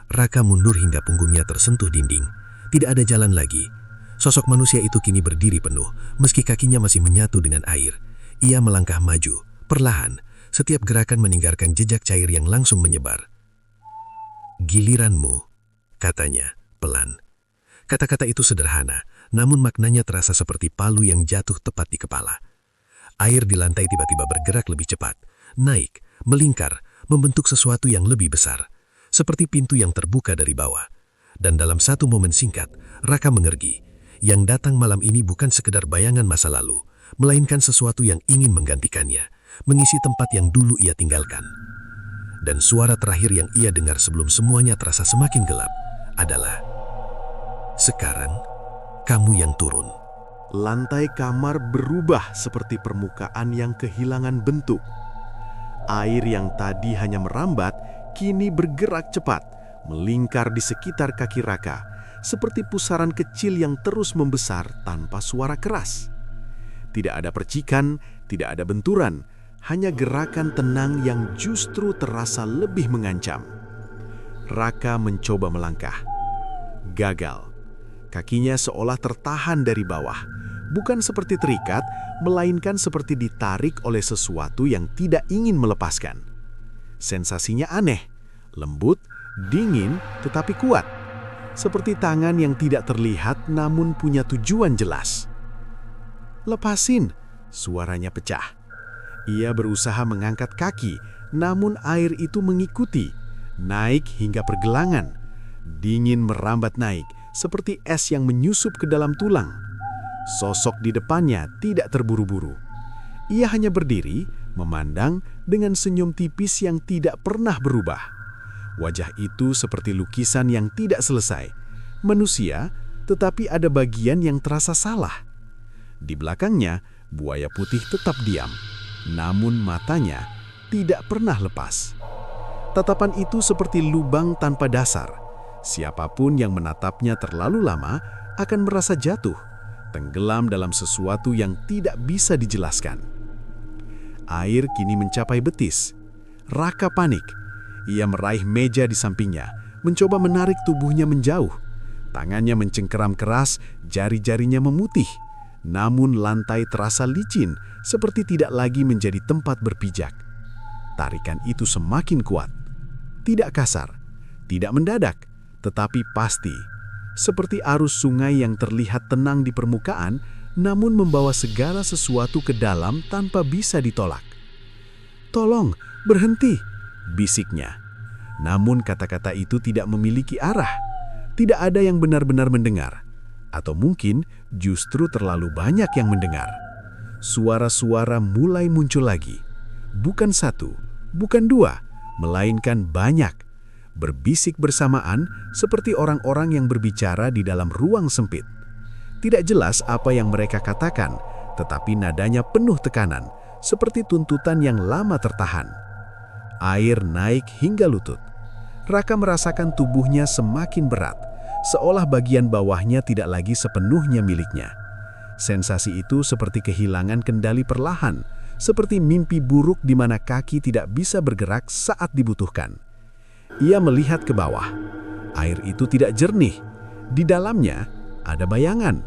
Raka mundur hingga punggungnya tersentuh dinding. Tidak ada jalan lagi. Sosok manusia itu kini berdiri penuh, meski kakinya masih menyatu dengan air. Ia melangkah maju, perlahan, setiap gerakan meninggalkan jejak cair yang langsung menyebar. "Giliranmu," katanya, pelan. Kata-kata itu sederhana, namun maknanya terasa seperti palu yang jatuh tepat di kepala. Air di lantai tiba-tiba bergerak lebih cepat, naik, melingkar, membentuk sesuatu yang lebih besar, seperti pintu yang terbuka dari bawah. Dan dalam satu momen singkat, Raka mengergi. Yang datang malam ini bukan sekedar bayangan masa lalu, melainkan sesuatu yang ingin menggantikannya, mengisi tempat yang dulu ia tinggalkan. Dan suara terakhir yang ia dengar sebelum semuanya terasa semakin gelap adalah, "Sekarang, kamu yang turun." Lantai kamar berubah seperti permukaan yang kehilangan bentuk. Air yang tadi hanya merambat, kini bergerak cepat, melingkar di sekitar kaki Raka, seperti pusaran kecil yang terus membesar tanpa suara keras. Tidak ada percikan, tidak ada benturan, hanya gerakan tenang yang justru terasa lebih mengancam. Raka mencoba melangkah. Gagal. Kakinya seolah tertahan dari bawah, bukan seperti terikat, melainkan seperti ditarik oleh sesuatu yang tidak ingin melepaskan. Sensasinya aneh, lembut, dingin, tetapi kuat. Seperti tangan yang tidak terlihat namun punya tujuan jelas. "Lepasin!" suaranya pecah. Ia berusaha mengangkat kaki, namun air itu mengikuti, naik hingga pergelangan. Dingin merambat naik, seperti es yang menyusup ke dalam tulang. Sosok di depannya tidak terburu-buru. Ia hanya berdiri, memandang dengan senyum tipis yang tidak pernah berubah. Wajah itu seperti lukisan yang tidak selesai. Manusia, tetapi ada bagian yang terasa salah. Di belakangnya, buaya putih tetap diam, namun matanya tidak pernah lepas. Tatapan itu seperti lubang tanpa dasar. Siapapun yang menatapnya terlalu lama akan merasa jatuh, tenggelam dalam sesuatu yang tidak bisa dijelaskan. Air kini mencapai betis. Raka panik. Ia meraih meja di sampingnya, mencoba menarik tubuhnya menjauh. Tangannya mencengkeram keras, jari-jarinya memutih. Namun lantai terasa licin, seperti tidak lagi menjadi tempat berpijak. Tarikan itu semakin kuat. Tidak kasar, tidak mendadak, tetapi pasti. Seperti arus sungai yang terlihat tenang di permukaan, namun membawa segala sesuatu ke dalam tanpa bisa ditolak. "Tolong, berhenti!" bisiknya. Namun kata-kata itu tidak memiliki arah. Tidak ada yang benar-benar mendengar. Atau mungkin justru terlalu banyak yang mendengar. Suara-suara mulai muncul lagi. Bukan satu, bukan dua, melainkan banyak. Berbisik bersamaan seperti orang-orang yang berbicara di dalam ruang sempit. Tidak jelas apa yang mereka katakan, tetapi nadanya penuh tekanan, seperti tuntutan yang lama tertahan. Air naik hingga lutut. Raka merasakan tubuhnya semakin berat, seolah bagian bawahnya tidak lagi sepenuhnya miliknya. Sensasi itu seperti kehilangan kendali perlahan, seperti mimpi buruk di mana kaki tidak bisa bergerak saat dibutuhkan. Ia melihat ke bawah. Air itu tidak jernih. Di dalamnya ada bayangan.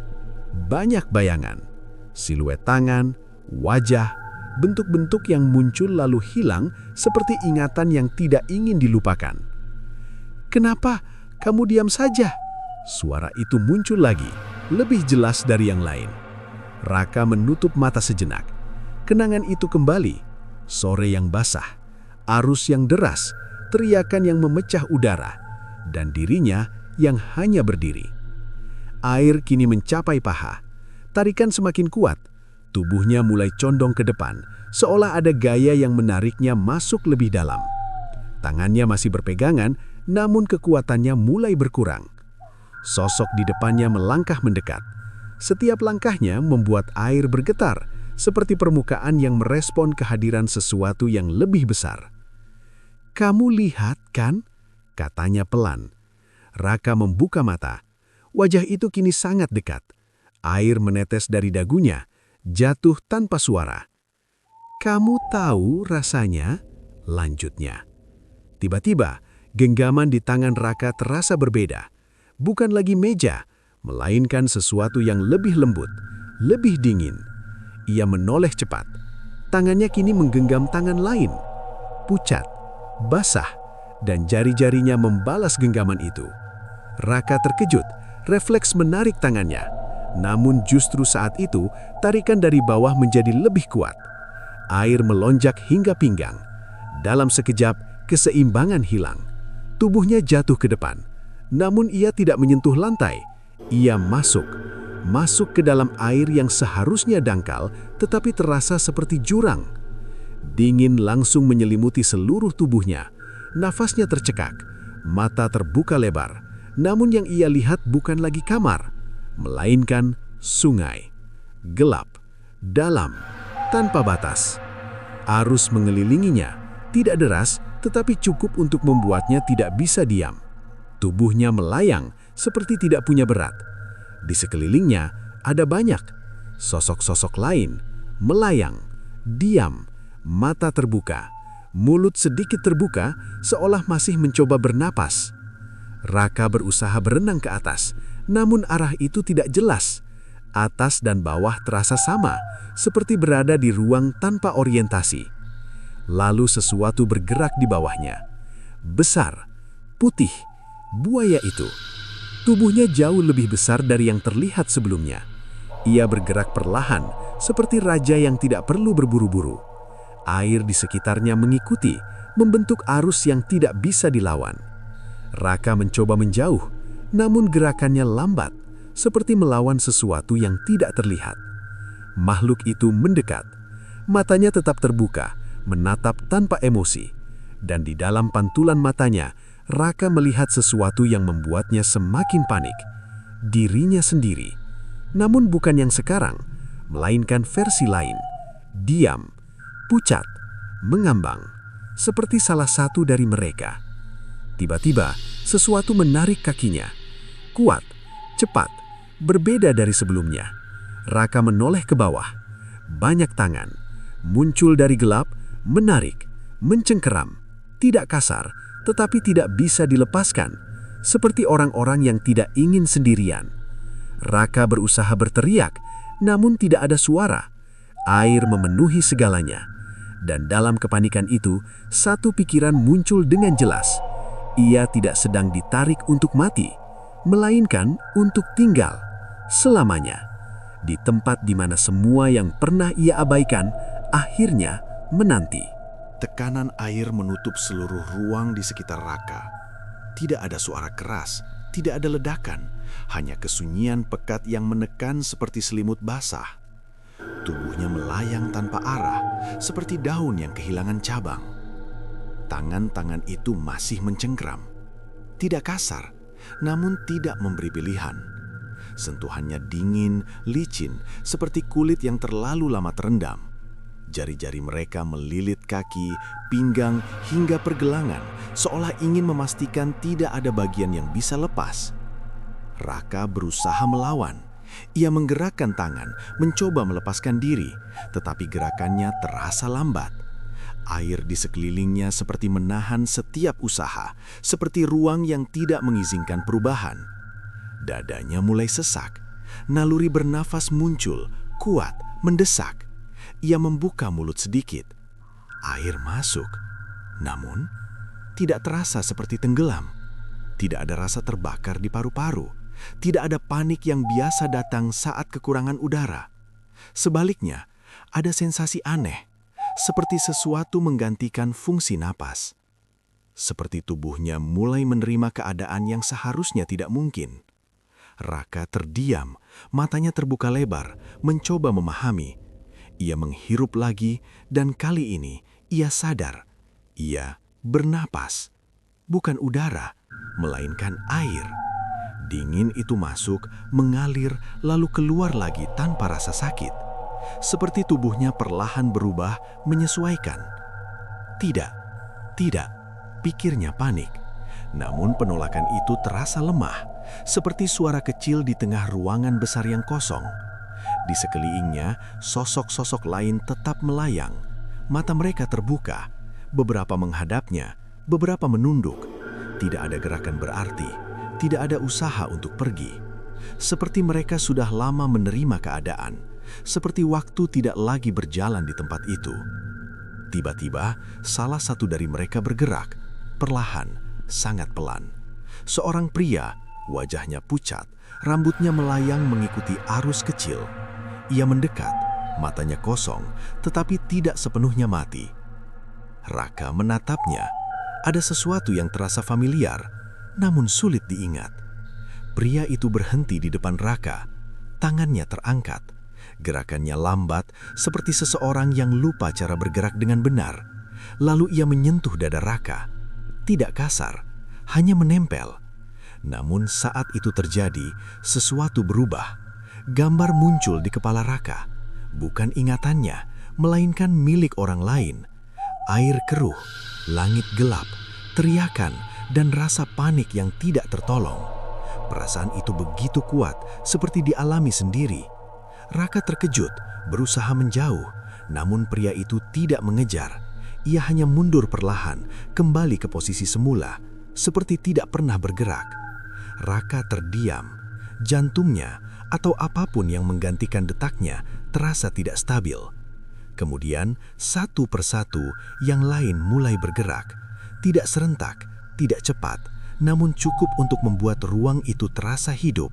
Banyak bayangan. Siluet tangan, wajah, bentuk-bentuk yang muncul lalu hilang seperti ingatan yang tidak ingin dilupakan. "Kenapa kamu diam saja?" Suara itu muncul lagi, lebih jelas dari yang lain. Raka menutup mata sejenak. Kenangan itu kembali. Sore yang basah, arus yang deras, teriakan yang memecah udara, dan dirinya yang hanya berdiri. Air kini mencapai paha. Tarikan semakin kuat. Tubuhnya mulai condong ke depan, seolah ada gaya yang menariknya masuk lebih dalam. Tangannya masih berpegangan, namun kekuatannya mulai berkurang. Sosok di depannya melangkah mendekat. Setiap langkahnya membuat air bergetar, seperti permukaan yang merespon kehadiran sesuatu yang lebih besar. "Kamu lihat, kan?" katanya pelan. Raka membuka mata. Wajah itu kini sangat dekat. Air menetes dari dagunya, jatuh tanpa suara. "Kamu tahu rasanya?" lanjutnya. Tiba-tiba, genggaman di tangan Raka terasa berbeda. Bukan lagi meja, melainkan sesuatu yang lebih lembut, lebih dingin. Ia menoleh cepat. Tangannya kini menggenggam tangan lain. Pucat, basah, dan jari-jarinya membalas genggaman itu. Raka terkejut, refleks menarik tangannya. Namun justru saat itu, tarikan dari bawah menjadi lebih kuat. Air melonjak hingga pinggang. Dalam sekejap, keseimbangan hilang. Tubuhnya jatuh ke depan. Namun ia tidak menyentuh lantai. Ia masuk ke dalam air yang seharusnya dangkal, tetapi terasa seperti jurang. Dingin langsung menyelimuti seluruh tubuhnya. Nafasnya tercekak, mata terbuka lebar. Namun yang ia lihat bukan lagi kamar, melainkan sungai. Gelap, dalam, tanpa batas. Arus mengelilinginya, tidak deras, tetapi cukup untuk membuatnya tidak bisa diam. Tubuhnya melayang, seperti tidak punya berat. Di sekelilingnya ada banyak sosok-sosok lain, melayang, diam, mata terbuka, mulut sedikit terbuka, seolah masih mencoba bernapas. Raka berusaha berenang ke atas, namun arah itu tidak jelas. Atas dan bawah terasa sama, seperti berada di ruang tanpa orientasi. Lalu sesuatu bergerak di bawahnya. Besar, putih, buaya itu. Tubuhnya jauh lebih besar dari yang terlihat sebelumnya. Ia bergerak perlahan, seperti raja yang tidak perlu berburu-buru. Air di sekitarnya mengikuti, membentuk arus yang tidak bisa dilawan. Raka mencoba menjauh, namun gerakannya lambat, seperti melawan sesuatu yang tidak terlihat. Makhluk itu mendekat. Matanya tetap terbuka, menatap tanpa emosi. Dan di dalam pantulan matanya, Raka melihat sesuatu yang membuatnya semakin panik. Dirinya sendiri. Namun bukan yang sekarang, melainkan versi lain. Diam, pucat, mengambang, seperti salah satu dari mereka. Tiba-tiba, sesuatu menarik kakinya. Kuat, cepat, berbeda dari sebelumnya. Raka menoleh ke bawah. Banyak tangan, muncul dari gelap, menarik, mencengkeram. Tidak kasar, tetapi tidak bisa dilepaskan. Seperti orang-orang yang tidak ingin sendirian. Raka berusaha berteriak, namun tidak ada suara. Air memenuhi segalanya. Dan dalam kepanikan itu, satu pikiran muncul dengan jelas. Ia tidak sedang ditarik untuk mati, melainkan untuk tinggal selamanya. Di tempat di mana semua yang pernah ia abaikan, akhirnya menanti. Tekanan air menutup seluruh ruang di sekitar Raka. Tidak ada suara keras, tidak ada ledakan, hanya kesunyian pekat yang menekan seperti selimut basah. Tubuhnya melayang tanpa arah, seperti daun yang kehilangan cabang. Tangan-tangan itu masih mencengkeram. Tidak kasar, namun tidak memberi pilihan. Sentuhannya dingin, licin, seperti kulit yang terlalu lama terendam. Jari-jari mereka melilit kaki, pinggang, hingga pergelangan, seolah ingin memastikan tidak ada bagian yang bisa lepas. Raka berusaha melawan. Ia menggerakkan tangan, mencoba melepaskan diri, tetapi gerakannya terasa lambat. Air di sekelilingnya seperti menahan setiap usaha, seperti ruang yang tidak mengizinkan perubahan. Dadanya mulai sesak. Naluri bernafas muncul, kuat, mendesak. Ia membuka mulut sedikit. Air masuk. Namun, tidak terasa seperti tenggelam. Tidak ada rasa terbakar di paru-paru. Tidak ada panik yang biasa datang saat kekurangan udara. Sebaliknya, ada sensasi aneh, seperti sesuatu menggantikan fungsi napas. Seperti tubuhnya mulai menerima keadaan yang seharusnya tidak mungkin. Raka terdiam, matanya terbuka lebar, mencoba memahami. Ia menghirup lagi, dan kali ini ia sadar. Ia bernapas, bukan udara, melainkan air. Dingin itu masuk, mengalir, lalu keluar lagi tanpa rasa sakit. Seperti tubuhnya perlahan berubah, menyesuaikan. Tidak, pikirnya panik. Namun penolakan itu terasa lemah, seperti suara kecil di tengah ruangan besar yang kosong. Di sekelilingnya, sosok-sosok lain tetap melayang. Mata mereka terbuka, beberapa menghadapnya, beberapa menunduk. Tidak ada gerakan berarti, tidak ada usaha untuk pergi. Seperti mereka sudah lama menerima keadaan, seperti waktu tidak lagi berjalan di tempat itu. Tiba-tiba, salah satu dari mereka bergerak, perlahan, sangat pelan. Seorang pria, wajahnya pucat, rambutnya melayang mengikuti arus kecil. Ia mendekat, matanya kosong, tetapi tidak sepenuhnya mati. Raka menatapnya. Ada sesuatu yang terasa familiar, namun sulit diingat. Pria itu berhenti di depan Raka. Tangannya terangkat. Gerakannya lambat, seperti seseorang yang lupa cara bergerak dengan benar. Lalu ia menyentuh dada Raka. Tidak kasar, hanya menempel. Namun saat itu terjadi, sesuatu berubah. Gambar muncul di kepala Raka. Bukan ingatannya, melainkan milik orang lain. Air keruh, langit gelap, teriakan, dan rasa panik yang tidak tertolong. Perasaan itu begitu kuat, seperti dialami sendiri. Raka terkejut, berusaha menjauh, namun pria itu tidak mengejar. Ia hanya mundur perlahan, kembali ke posisi semula, seperti tidak pernah bergerak. Raka terdiam. Jantungnya, atau apapun yang menggantikan detaknya, terasa tidak stabil. Kemudian, satu persatu, yang lain mulai bergerak. Tidak serentak, tidak cepat, namun cukup untuk membuat ruang itu terasa hidup.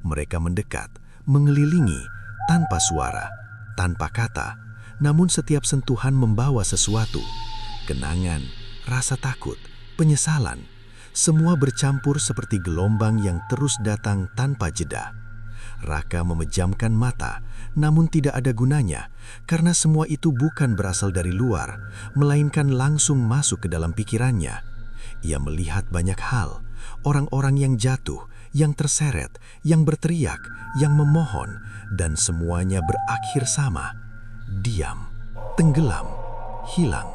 Mereka mendekat, mengelilingi, tanpa suara, tanpa kata, namun setiap sentuhan membawa sesuatu. Kenangan, rasa takut, penyesalan, semua bercampur seperti gelombang yang terus datang tanpa jeda. Raka memejamkan mata, namun tidak ada gunanya, karena semua itu bukan berasal dari luar, melainkan langsung masuk ke dalam pikirannya. Ia melihat banyak hal, orang-orang yang jatuh, yang terseret, yang berteriak, yang memohon, dan semuanya berakhir sama. Diam, tenggelam, hilang.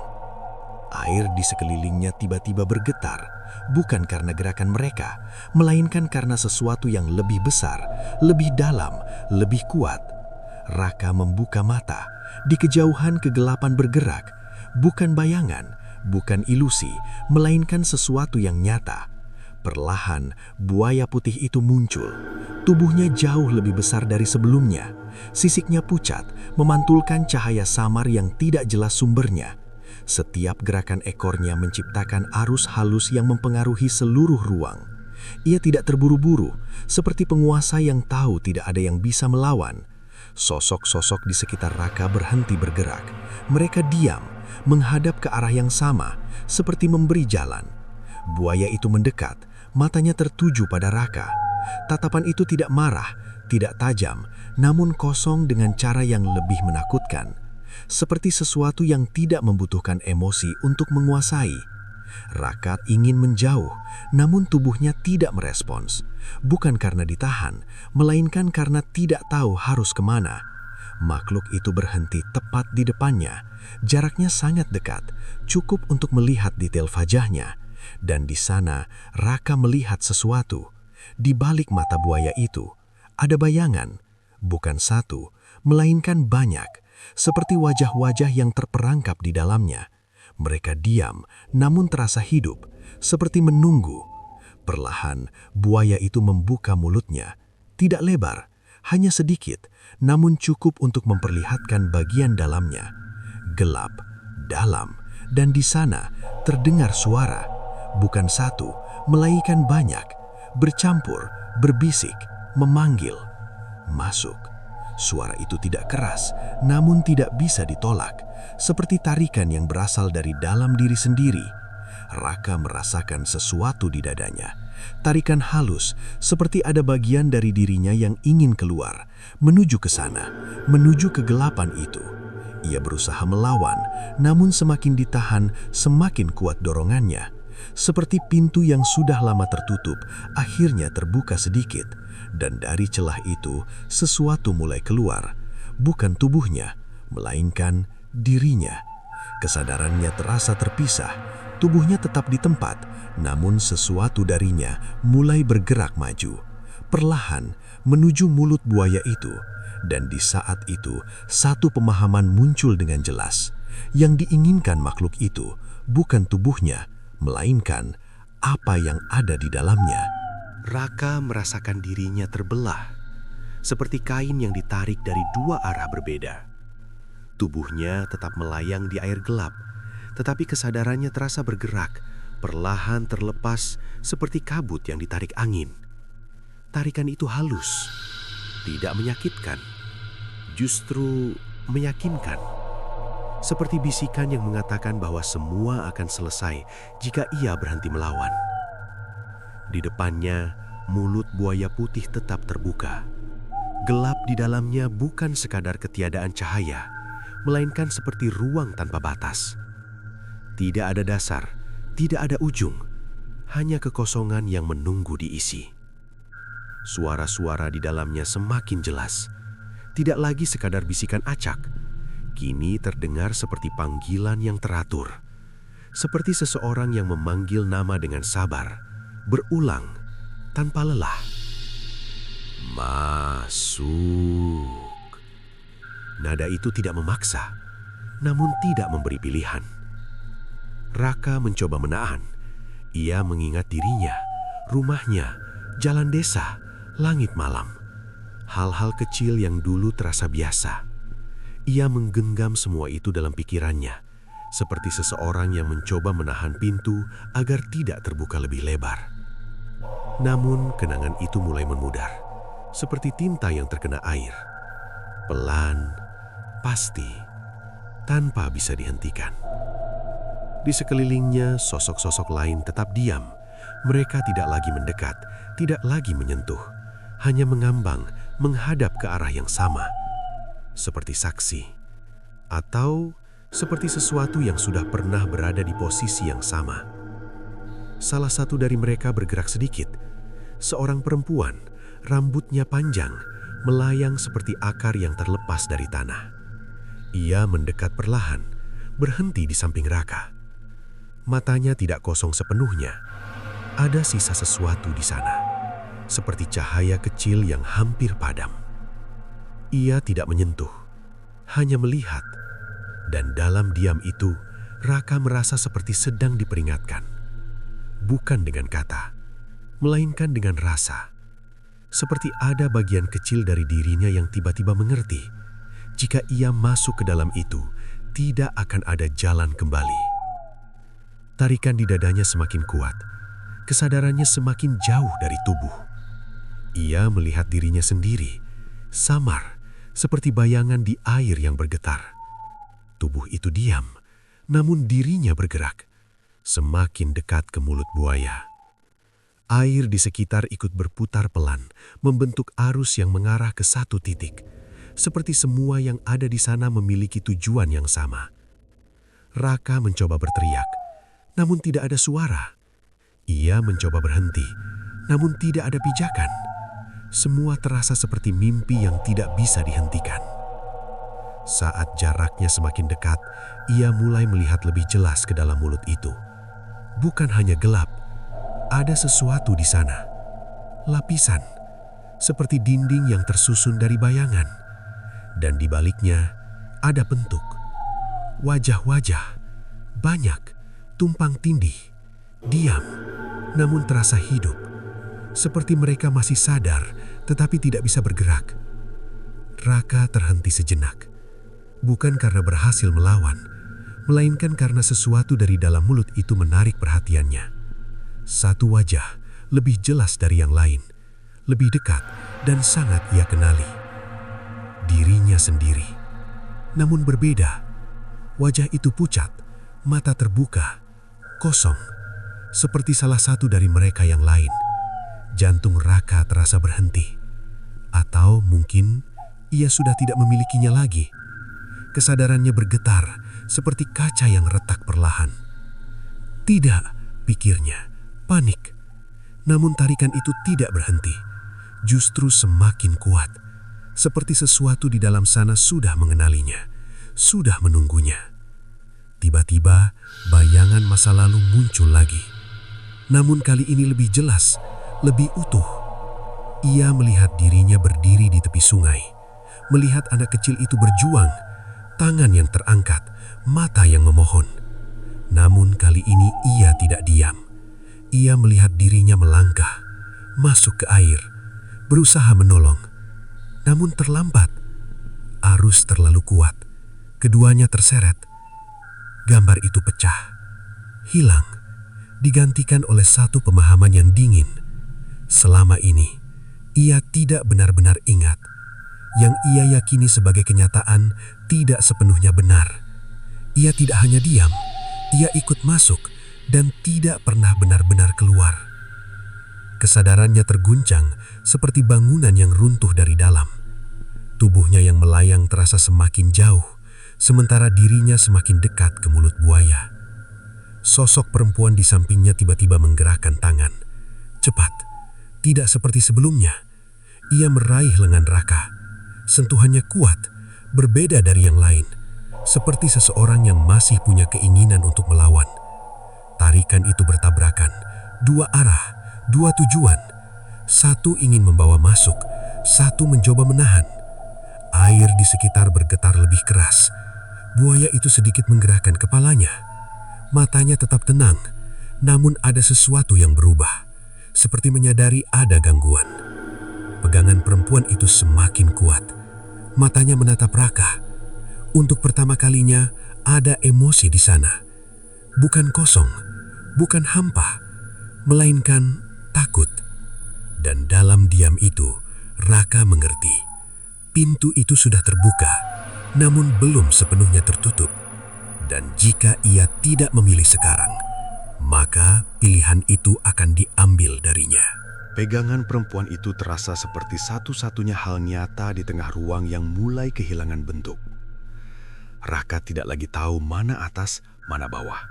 Air di sekelilingnya tiba-tiba bergetar, bukan karena gerakan mereka, melainkan karena sesuatu yang lebih besar, lebih dalam, lebih kuat. Raka membuka mata, di kejauhan kegelapan bergerak, bukan bayangan, bukan ilusi, melainkan sesuatu yang nyata. Perlahan, buaya putih itu muncul. Tubuhnya jauh lebih besar dari sebelumnya. Sisiknya pucat, memantulkan cahaya samar yang tidak jelas sumbernya. Setiap gerakan ekornya menciptakan arus halus yang mempengaruhi seluruh ruang. Ia tidak terburu-buru, seperti penguasa yang tahu tidak ada yang bisa melawan. Sosok-sosok di sekitar Raka berhenti bergerak. Mereka diam, menghadap ke arah yang sama, seperti memberi jalan. Buaya itu mendekat, matanya tertuju pada Raka. Tatapan itu tidak marah, tidak tajam, namun kosong dengan cara yang lebih menakutkan. Seperti sesuatu yang tidak membutuhkan emosi untuk menguasai. Raka ingin menjauh, namun tubuhnya tidak merespons. Bukan karena ditahan, melainkan karena tidak tahu harus kemana. Makhluk itu berhenti tepat di depannya. Jaraknya sangat dekat, cukup untuk melihat detail wajahnya. Dan di sana, Raka melihat sesuatu. Di balik mata buaya itu, ada bayangan. Bukan satu, melainkan banyak. Seperti wajah-wajah yang terperangkap di dalamnya. Mereka diam, namun terasa hidup, seperti menunggu. Perlahan, buaya itu membuka mulutnya. Tidak lebar, hanya sedikit, namun cukup untuk memperlihatkan bagian dalamnya. Gelap, dalam, dan di sana terdengar suara. Bukan satu, melainkan banyak. Bercampur, berbisik, memanggil. Masuk. Suara itu tidak keras, namun tidak bisa ditolak. Seperti tarikan yang berasal dari dalam diri sendiri. Raka merasakan sesuatu di dadanya. Tarikan halus, seperti ada bagian dari dirinya yang ingin keluar, menuju ke sana, menuju kegelapan itu. Ia berusaha melawan, namun semakin ditahan, semakin kuat dorongannya. Seperti pintu yang sudah lama tertutup, akhirnya terbuka sedikit. Dan dari celah itu, sesuatu mulai keluar. Bukan tubuhnya, melainkan dirinya. Kesadarannya terasa terpisah. Tubuhnya tetap di tempat, namun sesuatu darinya mulai bergerak maju, perlahan menuju mulut buaya itu. Dan di saat itu, satu pemahaman muncul dengan jelas. Yang diinginkan makhluk itu bukan tubuhnya, melainkan apa yang ada di dalamnya. Raka merasakan dirinya terbelah, seperti kain yang ditarik dari dua arah berbeda. Tubuhnya tetap melayang di air gelap, tetapi kesadarannya terasa bergerak, perlahan terlepas seperti kabut yang ditarik angin. Tarikan itu halus, tidak menyakitkan, justru meyakinkan. Seperti bisikan yang mengatakan bahwa semua akan selesai jika ia berhenti melawan. Di depannya, mulut buaya putih tetap terbuka. Gelap di dalamnya bukan sekadar ketiadaan cahaya, melainkan seperti ruang tanpa batas. Tidak ada dasar, tidak ada ujung, hanya kekosongan yang menunggu diisi. Suara-suara di dalamnya semakin jelas, tidak lagi sekadar bisikan acak. Kini terdengar seperti panggilan yang teratur, seperti seseorang yang memanggil nama dengan sabar, berulang, tanpa lelah. Masuk. Nada itu tidak memaksa, namun tidak memberi pilihan. Raka mencoba menahan. Ia mengingat dirinya, rumahnya, jalan desa, langit malam. Hal-hal kecil yang dulu terasa biasa. Ia menggenggam semua itu dalam pikirannya, seperti seseorang yang mencoba menahan pintu agar tidak terbuka lebih lebar. Namun kenangan itu mulai memudar, seperti tinta yang terkena air. Pelan, pasti, tanpa bisa dihentikan. Di sekelilingnya, sosok-sosok lain tetap diam. Mereka tidak lagi mendekat, tidak lagi menyentuh. Hanya mengambang, menghadap ke arah yang sama. Seperti saksi. Atau seperti sesuatu yang sudah pernah berada di posisi yang sama. Salah satu dari mereka bergerak sedikit. Seorang perempuan, rambutnya panjang, melayang seperti akar yang terlepas dari tanah. Ia mendekat perlahan, berhenti di samping Raka. Matanya tidak kosong sepenuhnya. Ada sisa sesuatu di sana, seperti cahaya kecil yang hampir padam. Ia tidak menyentuh, hanya melihat. Dan dalam diam itu, Raka merasa seperti sedang diperingatkan. Bukan dengan kata, melainkan dengan rasa. Seperti ada bagian kecil dari dirinya yang tiba-tiba mengerti. Jika ia masuk ke dalam itu, tidak akan ada jalan kembali. Tarikan di dadanya semakin kuat. Kesadarannya semakin jauh dari tubuh. Ia melihat dirinya sendiri, samar, seperti bayangan di air yang bergetar. Tubuh itu diam, namun dirinya bergerak, semakin dekat ke mulut buaya. Air di sekitar ikut berputar pelan, membentuk arus yang mengarah ke satu titik. Seperti semua yang ada di sana memiliki tujuan yang sama. Raka mencoba berteriak, namun tidak ada suara. Ia mencoba berhenti, namun tidak ada pijakan. Semua terasa seperti mimpi yang tidak bisa dihentikan. Saat jaraknya semakin dekat, ia mulai melihat lebih jelas ke dalam mulut itu. Bukan hanya gelap, ada sesuatu di sana. Lapisan, seperti dinding yang tersusun dari bayangan. Dan di baliknya, ada bentuk. Wajah-wajah, banyak, tumpang tindih, diam, namun terasa hidup. Seperti mereka masih sadar, tetapi tidak bisa bergerak. Raka terhenti sejenak. Bukan karena berhasil melawan, melainkan karena sesuatu dari dalam mulut itu menarik perhatiannya. Satu wajah lebih jelas dari yang lain, lebih dekat dan sangat ia kenali. Dirinya sendiri. Namun berbeda. Wajah itu pucat, mata terbuka, kosong, seperti salah satu dari mereka yang lain. Jantung Raka terasa berhenti. Atau mungkin ia sudah tidak memilikinya lagi. Kesadarannya bergetar seperti kaca yang retak perlahan. Tidak, pikirnya, panik. Namun tarikan itu tidak berhenti. Justru semakin kuat. Seperti sesuatu di dalam sana sudah mengenalinya, sudah menunggunya. Tiba-tiba, bayangan masa lalu muncul lagi. Namun kali ini lebih jelas, lebih utuh. Ia melihat dirinya berdiri di tepi sungai. Melihat anak kecil itu berjuang, tangan yang terangkat, mata yang memohon. Namun kali ini ia tidak diam. Ia melihat dirinya melangkah, masuk ke air, berusaha menolong. Namun terlambat. Arus terlalu kuat. Keduanya terseret. Gambar itu pecah, hilang, digantikan oleh satu pemahaman yang dingin. Selama ini, ia tidak benar-benar ingat. Yang ia yakini sebagai kenyataan tidak sepenuhnya benar. Ia tidak hanya diam, ia ikut masuk dan tidak pernah benar-benar keluar. Kesadarannya terguncang seperti bangunan yang runtuh dari dalam. Tubuhnya yang melayang terasa semakin jauh, sementara dirinya semakin dekat ke mulut buaya. Sosok perempuan di sampingnya tiba-tiba menggerakkan tangan. Cepat, tidak seperti sebelumnya. Ia meraih lengan Raka. Sentuhannya kuat, berbeda dari yang lain. Seperti seseorang yang masih punya keinginan untuk melawan. Tarikan itu bertabrakan, dua arah, dua tujuan. Satu ingin membawa masuk, satu mencoba menahan. Air di sekitar bergetar lebih keras. Buaya itu sedikit menggerakkan kepalanya. Matanya tetap tenang, namun ada sesuatu yang berubah. Seperti menyadari ada gangguan. Pegangan perempuan itu semakin kuat. Matanya menatap Raka. Untuk pertama kalinya ada emosi di sana. Bukan kosong, bukan hampa, melainkan takut. Dan dalam diam itu, Raka mengerti. Pintu itu sudah terbuka, namun belum sepenuhnya tertutup. Dan jika ia tidak memilih sekarang, maka pilihan itu akan diambil darinya. Pegangan perempuan itu terasa seperti satu-satunya hal nyata di tengah ruang yang mulai kehilangan bentuk. Raka tidak lagi tahu mana atas, mana bawah.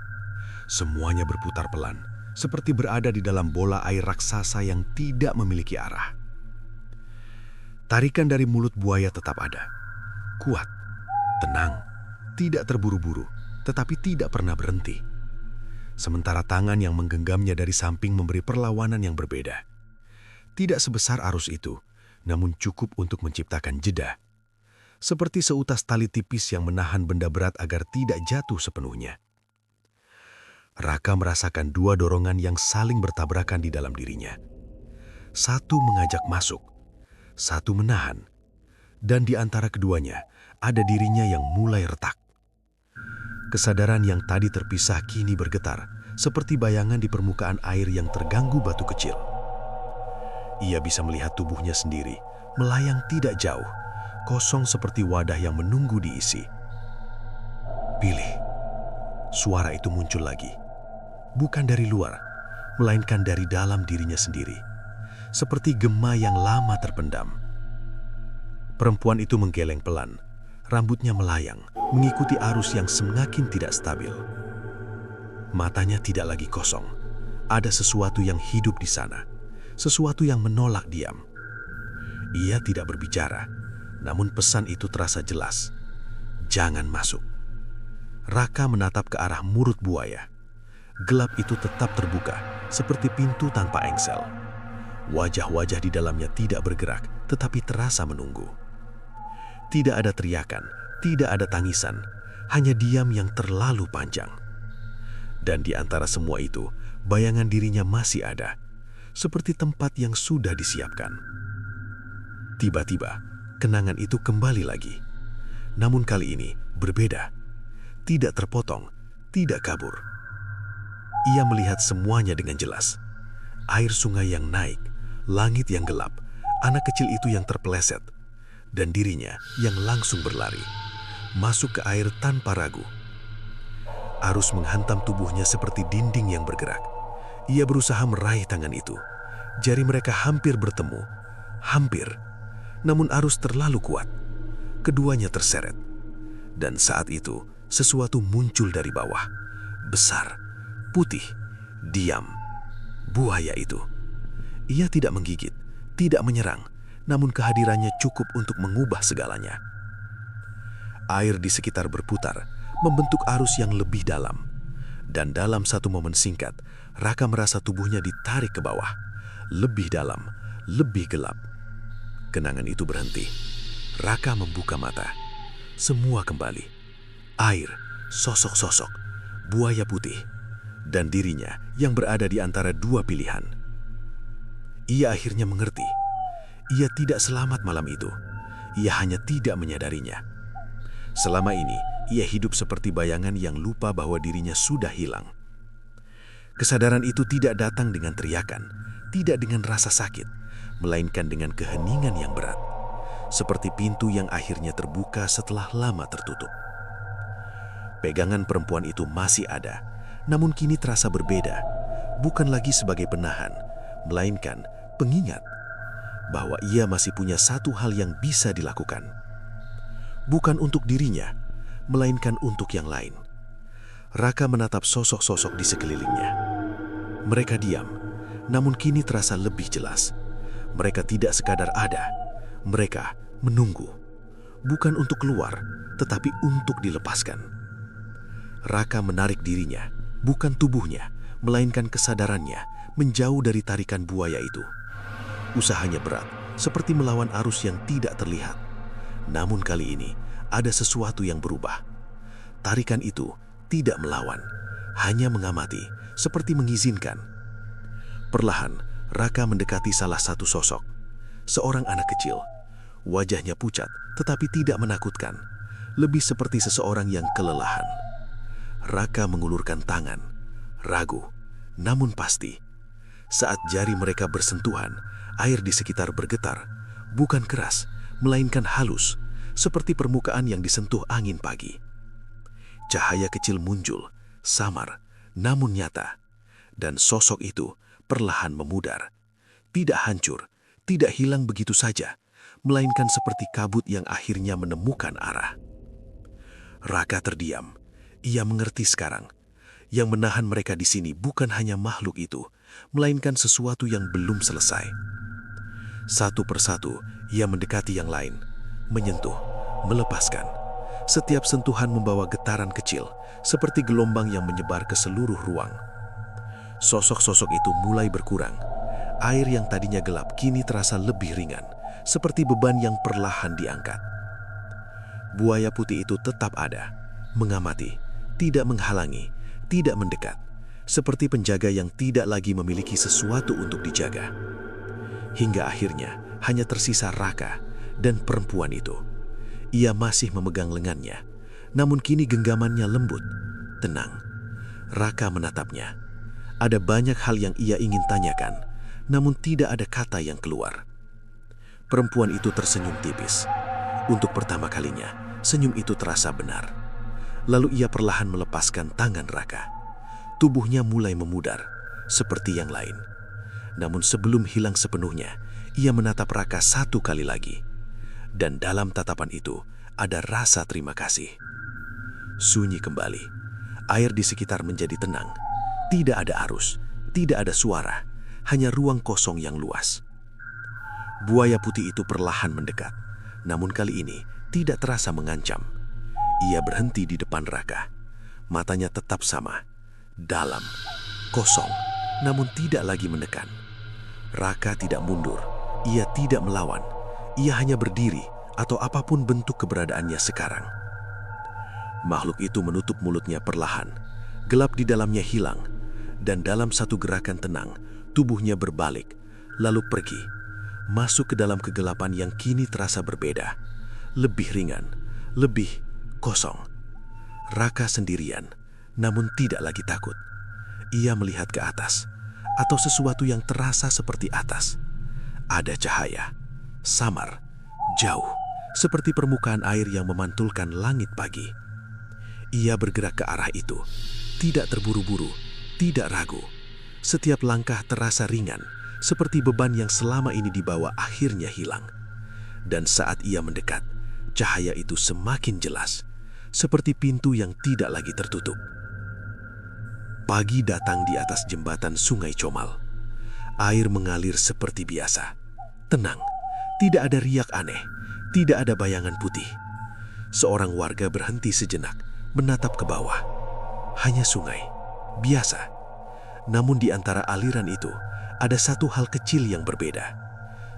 Semuanya berputar pelan, seperti berada di dalam bola air raksasa yang tidak memiliki arah. Tarikan dari mulut buaya tetap ada. Kuat, tenang, tidak terburu-buru, tetapi tidak pernah berhenti. Sementara tangan yang menggenggamnya dari samping memberi perlawanan yang berbeda. Tidak sebesar arus itu, namun cukup untuk menciptakan jeda. Seperti seutas tali tipis yang menahan benda berat agar tidak jatuh sepenuhnya. Raka merasakan dua dorongan yang saling bertabrakan di dalam dirinya. Satu mengajak masuk, satu menahan, dan di antara keduanya ada dirinya yang mulai retak. Kesadaran yang tadi terpisah kini bergetar, seperti bayangan di permukaan air yang terganggu batu kecil. Ia bisa melihat tubuhnya sendiri, melayang tidak jauh, kosong seperti wadah yang menunggu diisi. Pilih. Suara itu muncul lagi. Bukan dari luar, melainkan dari dalam dirinya sendiri. Seperti gema yang lama terpendam. Perempuan itu menggeleng pelan, rambutnya melayang, mengikuti arus yang semakin tidak stabil. Matanya tidak lagi kosong, ada sesuatu yang hidup di sana, sesuatu yang menolak diam. Ia tidak berbicara, namun pesan itu terasa jelas. Jangan masuk. Raka menatap ke arah mulut buaya. Gelap itu tetap terbuka, seperti pintu tanpa engsel. Wajah-wajah di dalamnya tidak bergerak, tetapi terasa menunggu. Tidak ada teriakan, tidak ada tangisan, hanya diam yang terlalu panjang. Dan di antara semua itu, bayangan dirinya masih ada, seperti tempat yang sudah disiapkan. Tiba-tiba, kenangan itu kembali lagi. Namun kali ini berbeda. Tidak terpotong, tidak kabur. Ia melihat semuanya dengan jelas. Air sungai yang naik, langit yang gelap, anak kecil itu yang terpeleset, dan dirinya yang langsung berlari, masuk ke air tanpa ragu. Arus menghantam tubuhnya seperti dinding yang bergerak. Ia berusaha meraih tangan itu. Jari mereka hampir bertemu, hampir. Namun arus terlalu kuat. Keduanya terseret. Dan saat itu, sesuatu muncul dari bawah. Besar, putih, diam. Buaya itu. Ia tidak menggigit, tidak menyerang, namun kehadirannya cukup untuk mengubah segalanya. Air di sekitar berputar, membentuk arus yang lebih dalam. Dan dalam satu momen singkat, Raka merasa tubuhnya ditarik ke bawah. Lebih dalam, lebih gelap. Kenangan itu berhenti. Raka membuka mata. Semua kembali. Air, sosok-sosok, buaya putih, dan dirinya yang berada di antara dua pilihan. Ia akhirnya mengerti. Ia tidak selamat malam itu. Ia hanya tidak menyadarinya. Selama ini, ia hidup seperti bayangan yang lupa bahwa dirinya sudah hilang. Kesadaran itu tidak datang dengan teriakan, tidak dengan rasa sakit, melainkan dengan keheningan yang berat. Seperti pintu yang akhirnya terbuka setelah lama tertutup. Pegangan perempuan itu masih ada, namun kini terasa berbeda. Bukan lagi sebagai penahan, melainkan pengingat bahwa ia masih punya satu hal yang bisa dilakukan. Bukan untuk dirinya, melainkan untuk yang lain. Raka menatap sosok-sosok di sekelilingnya. Mereka diam, namun kini terasa lebih jelas. Mereka tidak sekadar ada, mereka menunggu. Bukan untuk keluar, tetapi untuk dilepaskan. Raka menarik dirinya, bukan tubuhnya, melainkan kesadarannya, menjauh dari tarikan buaya itu. Usahanya berat, seperti melawan arus yang tidak terlihat. Namun kali ini, ada sesuatu yang berubah. Tarikan itu tidak melawan, hanya mengamati, seperti mengizinkan. Perlahan, Raka mendekati salah satu sosok. Seorang anak kecil. Wajahnya pucat, tetapi tidak menakutkan. Lebih seperti seseorang yang kelelahan. Raka mengulurkan tangan, ragu, namun pasti. Saat jari mereka bersentuhan, air di sekitar bergetar, bukan keras, melainkan halus, seperti permukaan yang disentuh angin pagi. Cahaya kecil muncul, samar, namun nyata, dan sosok itu perlahan memudar. Tidak hancur, tidak hilang begitu saja, melainkan seperti kabut yang akhirnya menemukan arah. Raka terdiam. Ia mengerti sekarang, yang menahan mereka di sini bukan hanya makhluk itu, melainkan sesuatu yang belum selesai. Satu persatu, ia mendekati yang lain, menyentuh, melepaskan. Setiap sentuhan membawa getaran kecil, seperti gelombang yang menyebar ke seluruh ruang. Sosok-sosok itu mulai berkurang. Air yang tadinya gelap kini terasa lebih ringan, seperti beban yang perlahan diangkat. Buaya putih itu tetap ada, mengamati, tidak menghalangi, tidak mendekat, seperti penjaga yang tidak lagi memiliki sesuatu untuk dijaga. Hingga akhirnya hanya tersisa Raka dan perempuan itu. Ia masih memegang lengannya, namun kini genggamannya lembut, tenang. Raka menatapnya. Ada banyak hal yang ia ingin tanyakan, namun tidak ada kata yang keluar. Perempuan itu tersenyum tipis. Untuk pertama kalinya, senyum itu terasa benar. Lalu ia perlahan melepaskan tangan Raka. Tubuhnya mulai memudar, seperti yang lain. Namun sebelum hilang sepenuhnya, ia menatap Raka satu kali lagi. Dan dalam tatapan itu, ada rasa terima kasih. Sunyi kembali. Air di sekitar menjadi tenang. Tidak ada arus, tidak ada suara, hanya ruang kosong yang luas. Buaya putih itu perlahan mendekat. Namun kali ini, tidak terasa mengancam. Ia berhenti di depan Raka. Matanya tetap sama, dalam, kosong, namun tidak lagi menekan. Raka tidak mundur, ia tidak melawan. Ia hanya berdiri atau apapun bentuk keberadaannya sekarang. Makhluk itu menutup mulutnya perlahan. Gelap di dalamnya hilang, dan dalam satu gerakan tenang, tubuhnya berbalik, lalu pergi, masuk ke dalam kegelapan yang kini terasa berbeda, lebih ringan, lebih kosong. Raka sendirian, namun tidak lagi takut. Ia melihat ke atas, atau sesuatu yang terasa seperti atas. Ada cahaya, samar, jauh, seperti permukaan air yang memantulkan langit pagi. Ia bergerak ke arah itu, tidak terburu-buru, tidak ragu. Setiap langkah terasa ringan, seperti beban yang selama ini dibawa akhirnya hilang. Dan saat ia mendekat, cahaya itu semakin jelas, seperti pintu yang tidak lagi tertutup. Pagi datang di atas jembatan Sungai Comal. Air mengalir seperti biasa, tenang, tidak ada riak aneh, tidak ada bayangan putih. Seorang warga berhenti sejenak, menatap ke bawah. Hanya sungai, biasa. Namun di antara aliran itu, ada satu hal kecil yang berbeda.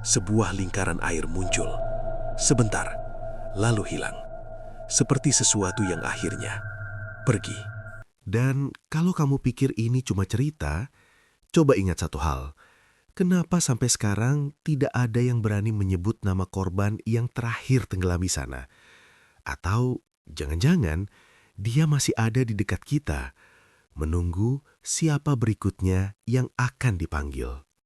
Sebuah lingkaran air muncul, sebentar, lalu hilang. Seperti sesuatu yang akhirnya pergi. Dan kalau kamu pikir ini cuma cerita, coba ingat satu hal. Kenapa sampai sekarang tidak ada yang berani menyebut nama korban yang terakhir tenggelam di sana? Atau jangan-jangan dia masih ada di dekat kita, menunggu siapa berikutnya yang akan dipanggil.